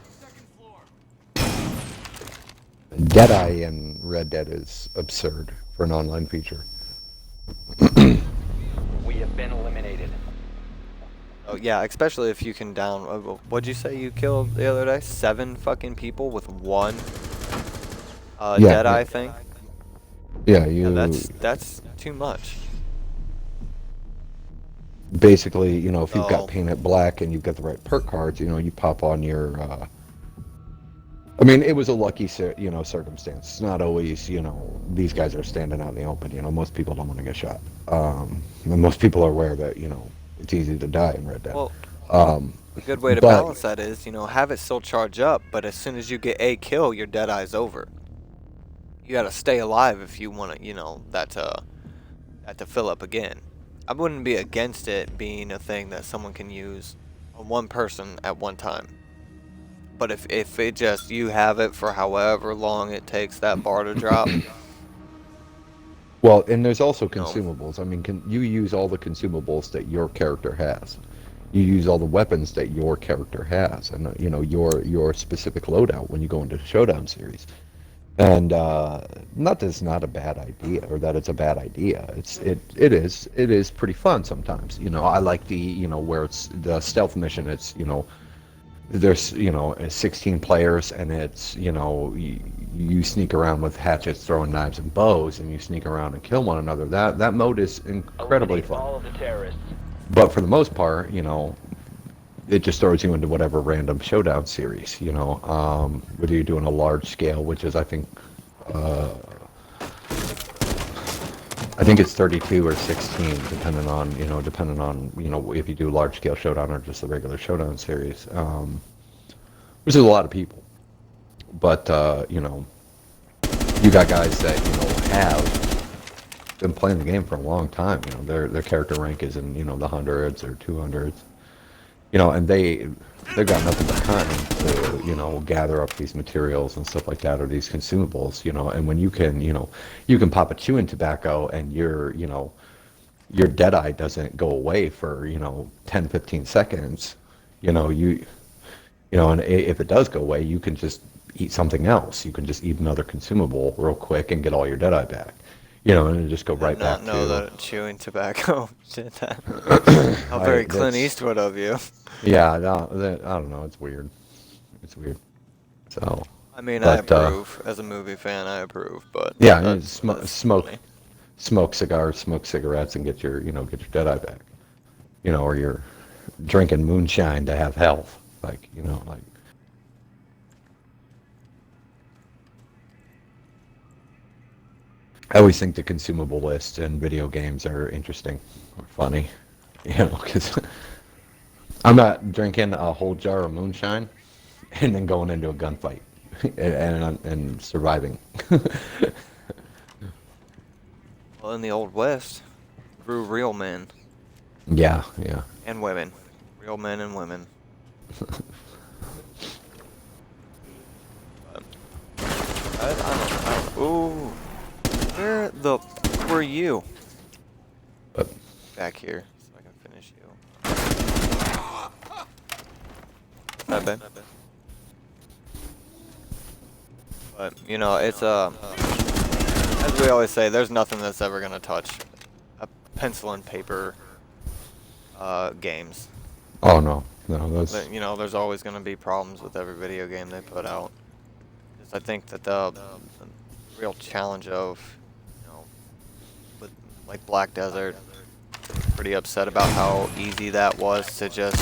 Deadeye in Red Dead is absurd for an online feature. We have been eliminated. Oh yeah, especially if you can down. What'd you say you killed the other day? 7 fucking people with one Deadeye thing. Yeah, that's too much. Basically, if you've got painted black and you've got the right perk cards, you pop on your. I mean, it was a lucky, circumstance. It's not always, these guys are standing out in the open. Most people don't want to get shot. And most people are aware that, it's easy to die in Red Dead. Well, a good way to balance that is, have it still charge up, but as soon as you get a kill, your Deadeye's over. You gotta stay alive if you want to, that to fill up again. I wouldn't be against it being a thing that someone can use on one person at one time. But if it just, you have it for however long it takes that bar to drop. Well, and there's also consumables. I mean, you use all the consumables that your character has. You use all the weapons that your character has, and your specific loadout when you go into the Showdown series. And not that it's not a bad idea, or that it's a bad idea. It is pretty fun sometimes. I like the where it's the stealth mission. It's there's 16 players, and it's you sneak around with hatchets, throwing knives and bows, and you sneak around and kill one another. That mode is incredibly fun. All of the terrorists. But for the most part, it just throws you into whatever random Showdown series. Whether you're doing a large scale, which is I think it's 32 or 16, depending on if you do large scale Showdown or just the regular Showdown series, which is a lot of people. But you got guys that have been playing the game for a long time. Their character rank is in the hundreds or 200s. And they've got nothing but time to gather up these materials and stuff like that, or these consumables. And when you can pop a chewing tobacco and your Deadeye doesn't go away for 10-15 seconds. And if it does go away, you can just eat something else. You can just eat another consumable real quick and get all your Deadeye back. And just go right back to... I did not know that chewing tobacco did that. How very Clint Eastwood of you. Yeah, I don't know. It's weird. It's weird. So. I mean, I But, approve. As a movie fan, I approve. But Yeah, that's, smoke, funny. smoke cigars, smoke cigarettes, and get your Deadeye back. Or you're drinking moonshine to have health. Like. I always think the consumable list in video games are interesting or funny, because I'm not drinking a whole jar of moonshine and then going into a gunfight and surviving. Well, in the Old West, grew real men Yeah. and women. Real men and women. But I don't know. Ooh. Where the fuck were you? But Back here, so I can finish you. Not bad. But, it's, as we always say, there's nothing that's ever gonna touch a pencil and paper, games. oh no, that's There's always gonna be problems with every video game they put out. Because I think that the real challenge of, with like Black Desert, pretty upset about how easy that was to just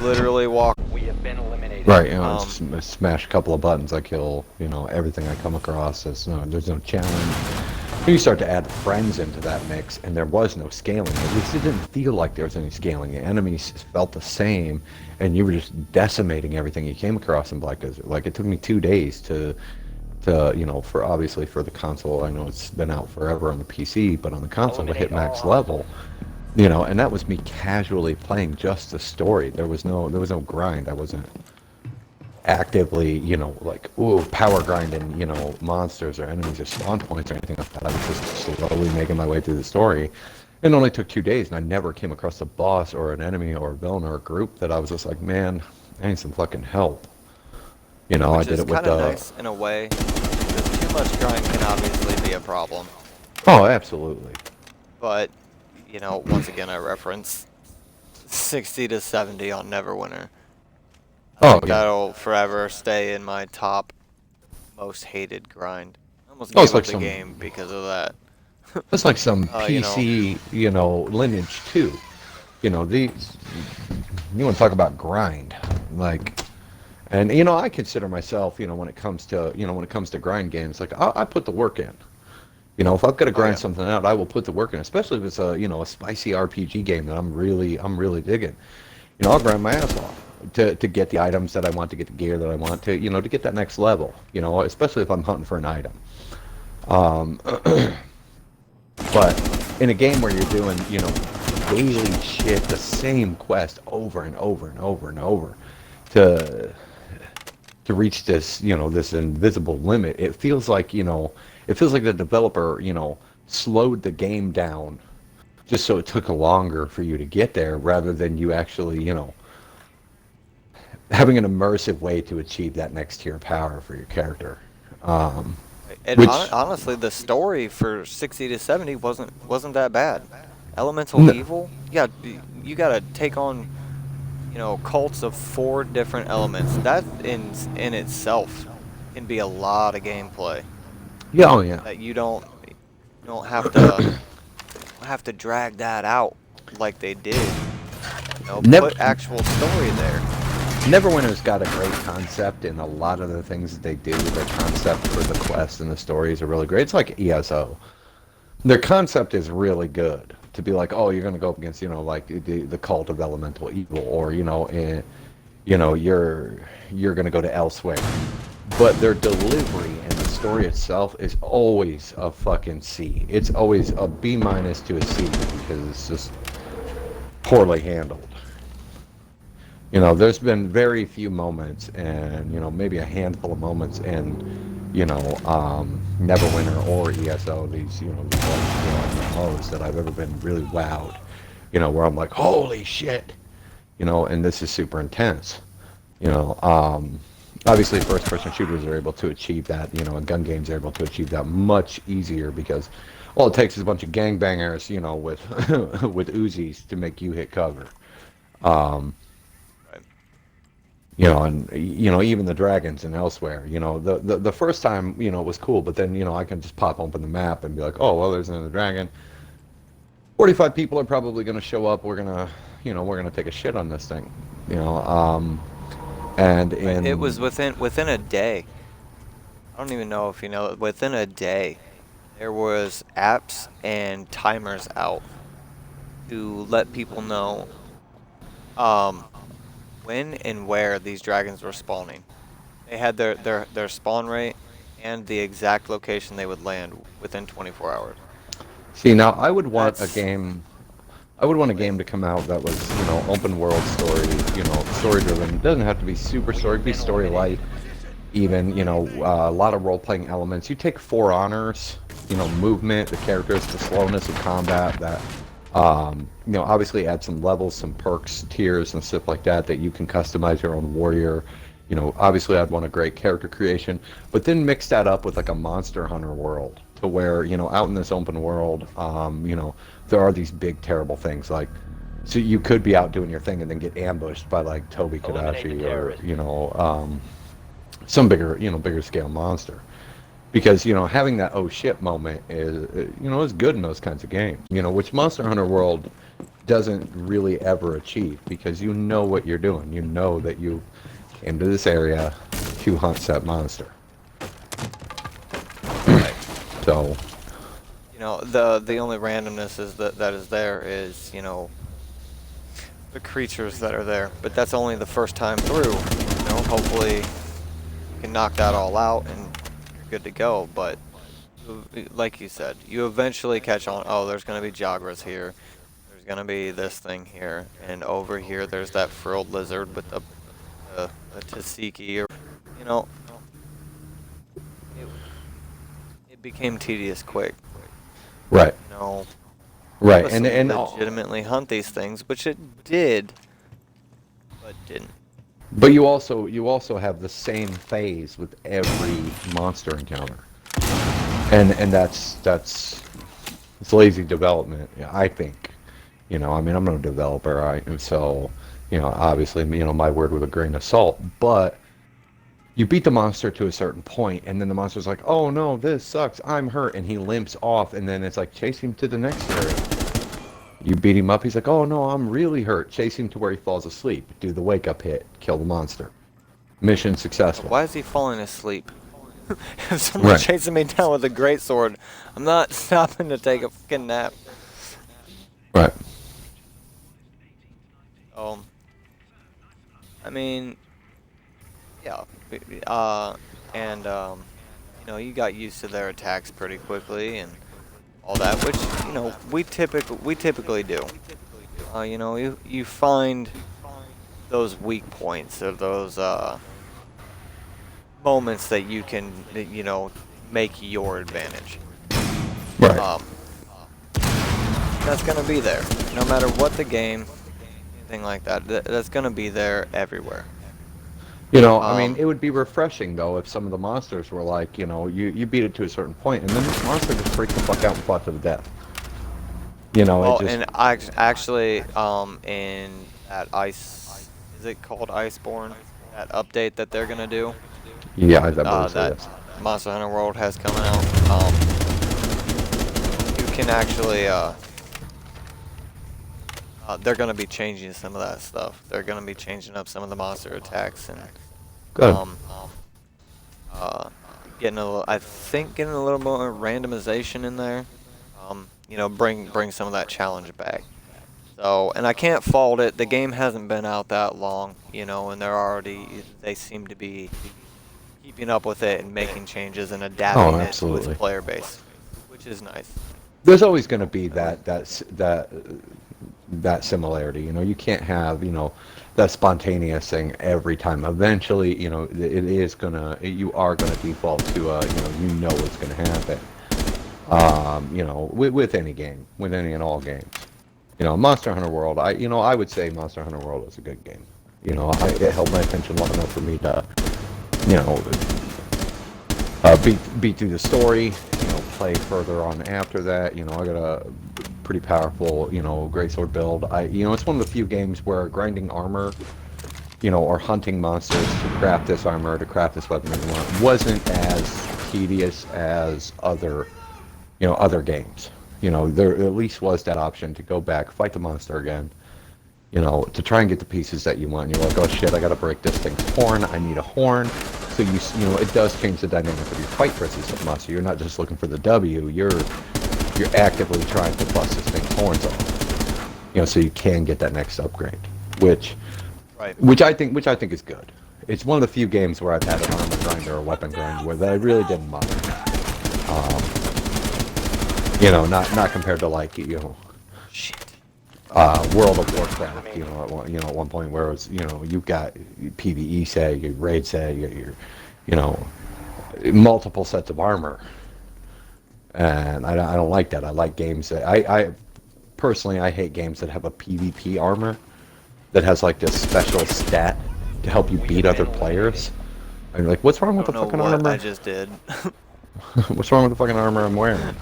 literally walk. We have been eliminated. right. Smash a couple of buttons, I kill everything I come across. There's no challenge. You start to add friends into that mix, and there was no scaling. At least it didn't feel like there was any scaling. The enemies felt the same, and you were just decimating everything you came across in Black Desert. Like, it took me 2 days to for obviously for the console. I know it's been out forever on the PC, but on the console to hit max level, and that was me casually playing just the story. There was no grind. I wasn't actively, power grinding, monsters or enemies or spawn points or anything like that. I was just slowly making my way through the story. It only took 2 days, and I never came across a boss or an enemy or a villain or a group that I was just like, man, I need some fucking help. I did it with nice in a way. Because too much grind can obviously be a problem. Oh, absolutely. But, once again, I reference 60 to 70 on Neverwinter. Oh, yeah. That'll forever stay in my top most hated grind. I almost Oh, it's gave like up the game because of that. It's like some PC, lineage too. These. You want to talk about grind, like, and I consider myself, when it comes to grind games, like I put the work in. If I've got to grind something out, I will put the work in, especially if it's a spicy RPG game that I'm really digging. I'll grind my ass off to get the items that I want, to get the gear that I want, to to get that next level. Especially if I'm hunting for an item. But in a game where you're doing, daily shit, the same quest over and over and over and over, to reach this, this invisible limit, it feels like, the developer, slowed the game down just so it took longer for you to get there, rather than you actually, having an immersive way to achieve that next tier power for your character. Honestly, the story for 60 to 70 wasn't that bad. Elemental Evil, yeah, you gotta take on, cults of 4 different elements. That in itself can be a lot of gameplay. Yeah, oh yeah. That you don't have to drag that out like they did. Put actual story there. Neverwinter's got a great concept, and a lot of the things that they do, their concept for the quests and the stories are really great. It's like ESO. Their concept is really good. To be like, oh, you're going to go up against, like the cult of elemental evil, or, you're going to go to elsewhere. But their delivery and the story itself is always a fucking C. It's always a B- to a C, because it's just poorly handled. There's been very few moments, and maybe a handful of moments in Neverwinter or ESO, these MMOs, that I've ever been really wowed, where I'm like, holy shit, and this is super intense. Obviously first-person shooters are able to achieve that, and gun games are able to achieve that much easier, because all it takes is a bunch of gangbangers, with with Uzis to make you hit cover. You know, and you know, even the dragons and elsewhere. You know, the first time, you know, it was cool, but then, you know, I can just pop open the map and be like, oh well, there's another dragon. 45 people are probably going to show up. We're gonna, you know, we're gonna take a shit on this thing. You know, and in It was within a day. I don't even know if you know, within a day, there was apps and timers out to let people know when and where these dragons were spawning. They had their spawn rate and the exact location they would land within 24 hours. see now, I would want a That's game. I would want a game to come out that was, you know, open world story, you know, story driven. It doesn't have to be super story, be story light. Even, you know, a lot of role playing elements. You take For Honors, you know, movement, the characters, the slowness of combat. That, you know, obviously add some levels, some perks, tiers, and stuff like that you can customize your own warrior. You know, obviously I'd want a great character creation, but then mix that up with like a Monster Hunter world, to where, you know, out in this open world, you know, there are these big terrible things like, so you could be out doing your thing and then get ambushed by like Toby Kadashi or, you know, some bigger, you know, bigger scale monster. Because, you know, having that oh shit moment is, you know, is good in those kinds of games. You know, which Monster Hunter World doesn't really ever achieve, because you know what you're doing. You know that you came to this area to hunt that monster. right. So, You know, the only randomness is that is there is, you know, the creatures that are there. But that's only the first time through. You know, hopefully you can knock that all out and you're good to go. But like you said, you eventually catch on, oh, there's going to be Jagras here. There's going to be this thing here. And over here there's that frilled lizard with the Tasiki. Or, you know, it became tedious quick. right, You know, right, was and legitimately hunt these things, which it did, but didn't. but you also have the same phase with every monster encounter, and that's it's lazy development, I think. You know, I mean, I'm no developer, so, you know, obviously, you know, my word with a grain of salt, but you beat the monster to a certain point, and then the monster's like, oh no, this sucks, I'm hurt, and he limps off, and then it's like, chase him to the next area. You beat him up, he's like, oh no, I'm really hurt, chase him to where he falls asleep, do the wake up hit, kill the monster. Mission successful. Why is he falling asleep? If someone's Right. chasing me down with a greatsword, I'm not stopping to take a fucking nap. Right. I mean, yeah, and you know, you got used to their attacks pretty quickly and all that, which, you know, we typically do. You know, you find those weak points or those moments that you can, you know, make your advantage. Right. That's gonna be there, no matter what the game, anything like that. That's gonna be there everywhere. You know, I mean, it would be refreshing, though, if some of the monsters were like, you know, you beat it to a certain point, and then this monster just freaked the fuck out and fought to the death. You know, Oh, it just... and actually, in that Ice, is it called Iceborne? That update that they're gonna do, Yeah, I believe so, that yes. Monster Hunter World has coming out. You can actually, they're gonna be changing some of that stuff. They're gonna be changing up some of the monster attacks and, Good. getting I think getting a little more randomization in there. You know, bring some of that challenge back. So, and I can't fault it. The game hasn't been out that long, you know, and they seem to be keeping up with it and making changes and adapting it to absolutely. its player base, which is nice. There's always going to be that similarity. You know, you can't have, you know, that spontaneous thing every time. Eventually, you know, you are gonna default to, you know what's gonna happen. You know, with any game, with any and all games. You know, Monster Hunter World, I would say Monster Hunter World is a good game. You know, it held my attention long enough for me to, you know, beat through the story, you know, play further on after that. You know, I got a pretty powerful, you know, greatsword build. You know, it's one of the few games where grinding armor or hunting monsters to craft this armor, to craft this weapon that you want, wasn't as tedious as other games. There at least was that option to go back, fight the monster again, to try and get the pieces that you want. And you're like, oh shit, I gotta break this thing's horn, I need a horn. So it does change the dynamic of your fight versus the monster. You're not just looking for the W, you're actively trying to bust this thing's horns off. So you can get that next upgrade. Which I think is good. It's one of the few games where I've had an armor grind or a weapon grind where that I really didn't mind. Not compared to like World of Warcraft. At one point where it was you've got PVE say, your raid say, your multiple sets of armor, and I don't like that. I like games that I personally hate games that have a PvP armor that has like this special stat to help you beat other players. I'm like, what's wrong with the fucking armor? I just did. What's wrong with the fucking armor I'm wearing?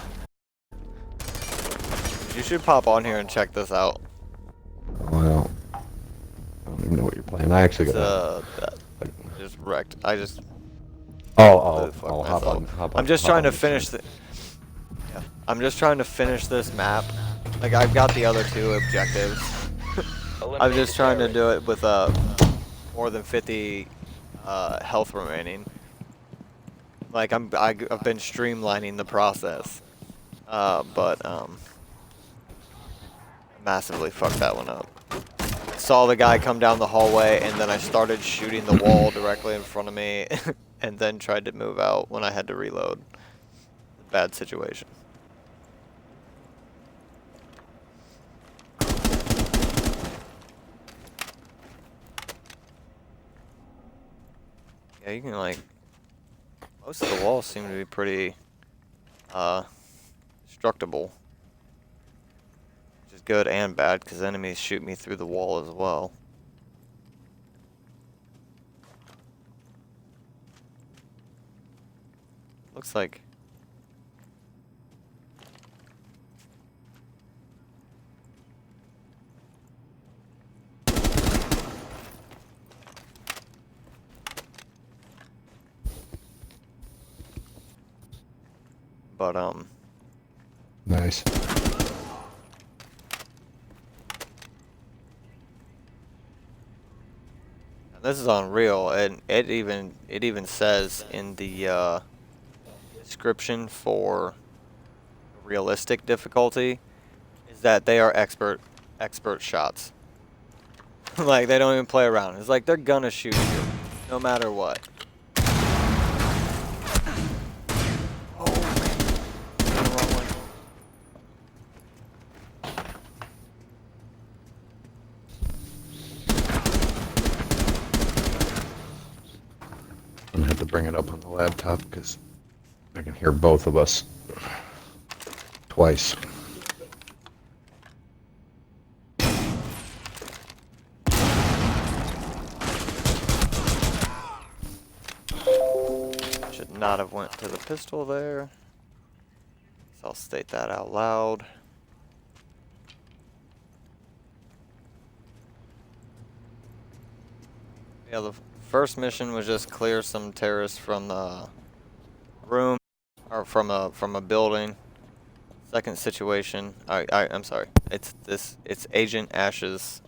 You should pop on here and check this out. Well, I don't even know what you're playing. I actually got just wrecked. I just. Hop on. I'm just trying to finish the. Yeah, I'm just trying to finish this map. Like I've got the other two objectives. I'm just trying to do it with more than 50 health remaining. Like I've been streamlining the process, but massively fucked that one up. Saw the guy come down the hallway, and then I started shooting the wall directly in front of me, and then tried to move out when I had to reload. Bad situation. Yeah, you can like, most of the walls seem to be pretty destructible, which is good and bad because enemies shoot me through the wall as well. Looks like nice. This is on Real, and it even says in the description for realistic difficulty is that they are expert shots. Like they don't even play around. It's like they're gonna shoot you no matter what. I'm gonna have to bring it up on the laptop because I can hear both of us twice. Should not have went to the pistol there. So I'll state that out loud. Yeah, the first mission was just clear some terrorists from the room, or from a building. Second situation, I'm sorry. It's Agent Ash's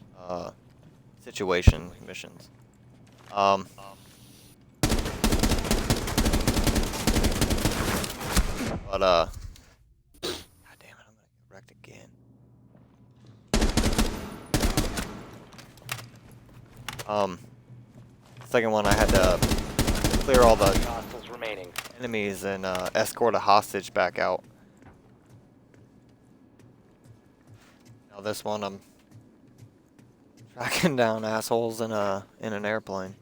situation missions. But God damn it, I'm gonna get wrecked again. Second one, I had to clear all the Hostiles remaining. enemies and escort a hostage back out. Now this one, I'm tracking down assholes in an airplane.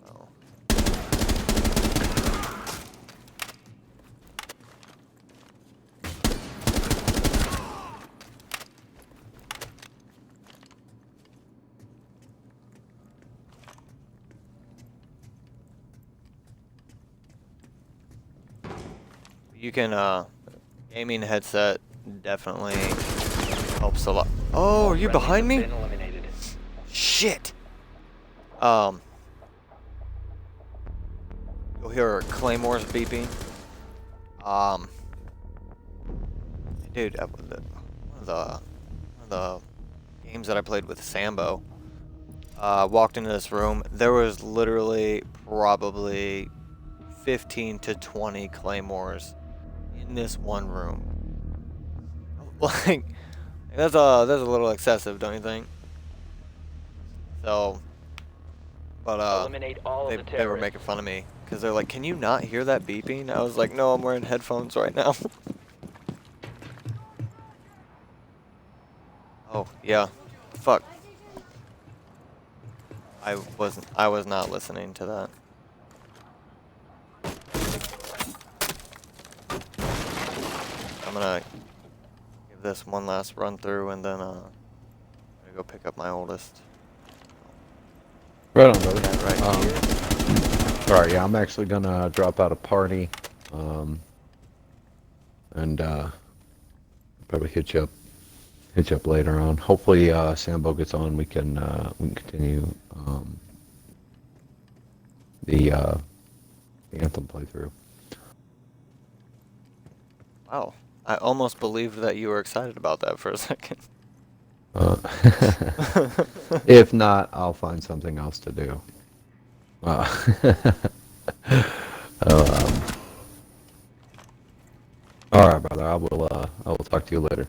Oh. You can, gaming headset definitely helps a lot. Oh, are you behind me? Been eliminated. Shit! You'll hear claymores beeping. Dude, one of the games that I played with Sambo, walked into this room. There was literally probably 15 to 20 claymores in this one room. Like, that's a little excessive, don't you think? So, but Eliminate all they of the were terrorists. making fun of me because they're like, "Can you not hear that beeping?" I was like, "No, I'm wearing headphones right now." Oh yeah, fuck. I was not listening to that. I'm gonna give this one last run through and then I'm gonna go pick up my oldest. Right on, brother. Yeah, right here. Alright, yeah, I'm actually gonna drop out a party, and probably hit you up later on. Hopefully, Sambo gets on. We can continue the Anthem playthrough. Wow, I almost believed that you were excited about that for a second. If not, I'll find something else to do. All right, brother. I will talk to you later.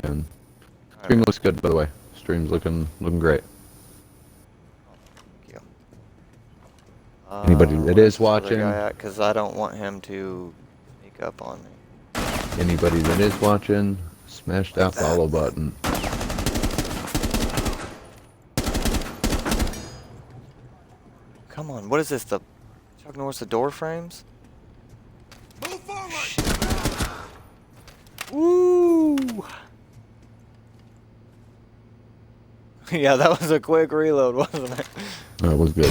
And stream looks good, by the way. Stream's looking great. Thank you. Anybody that is watching, because I don't want him to sneak up on me. anybody that is watching, smash that follow button. Come on, what is this? The Chuck Norris the door frames? Move forward! Woo! Yeah, that was a quick reload, wasn't it? That was good.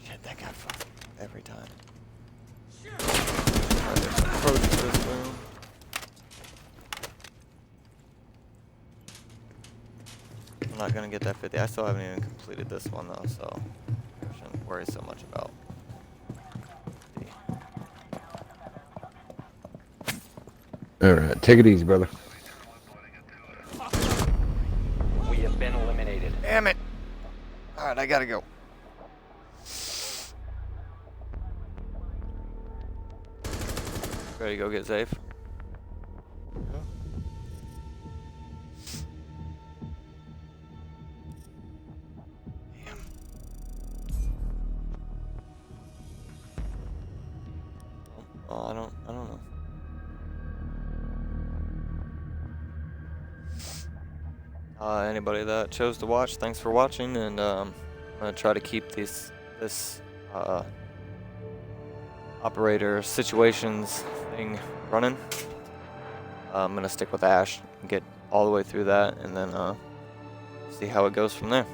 Shit, that got fucked every time. Approach this room. I'm not gonna get that 50. I still haven't even completed this one though, so I shouldn't worry so much about. Alright, take it easy, brother. We have been eliminated. Damn it! Alright, I gotta go. Ready to go get safe? Damn. Oh, I don't know. Anybody that chose to watch, thanks for watching, and I'm gonna try to keep this operator situations thing running. I'm gonna stick with Ash and get all the way through that, and then see how it goes from there.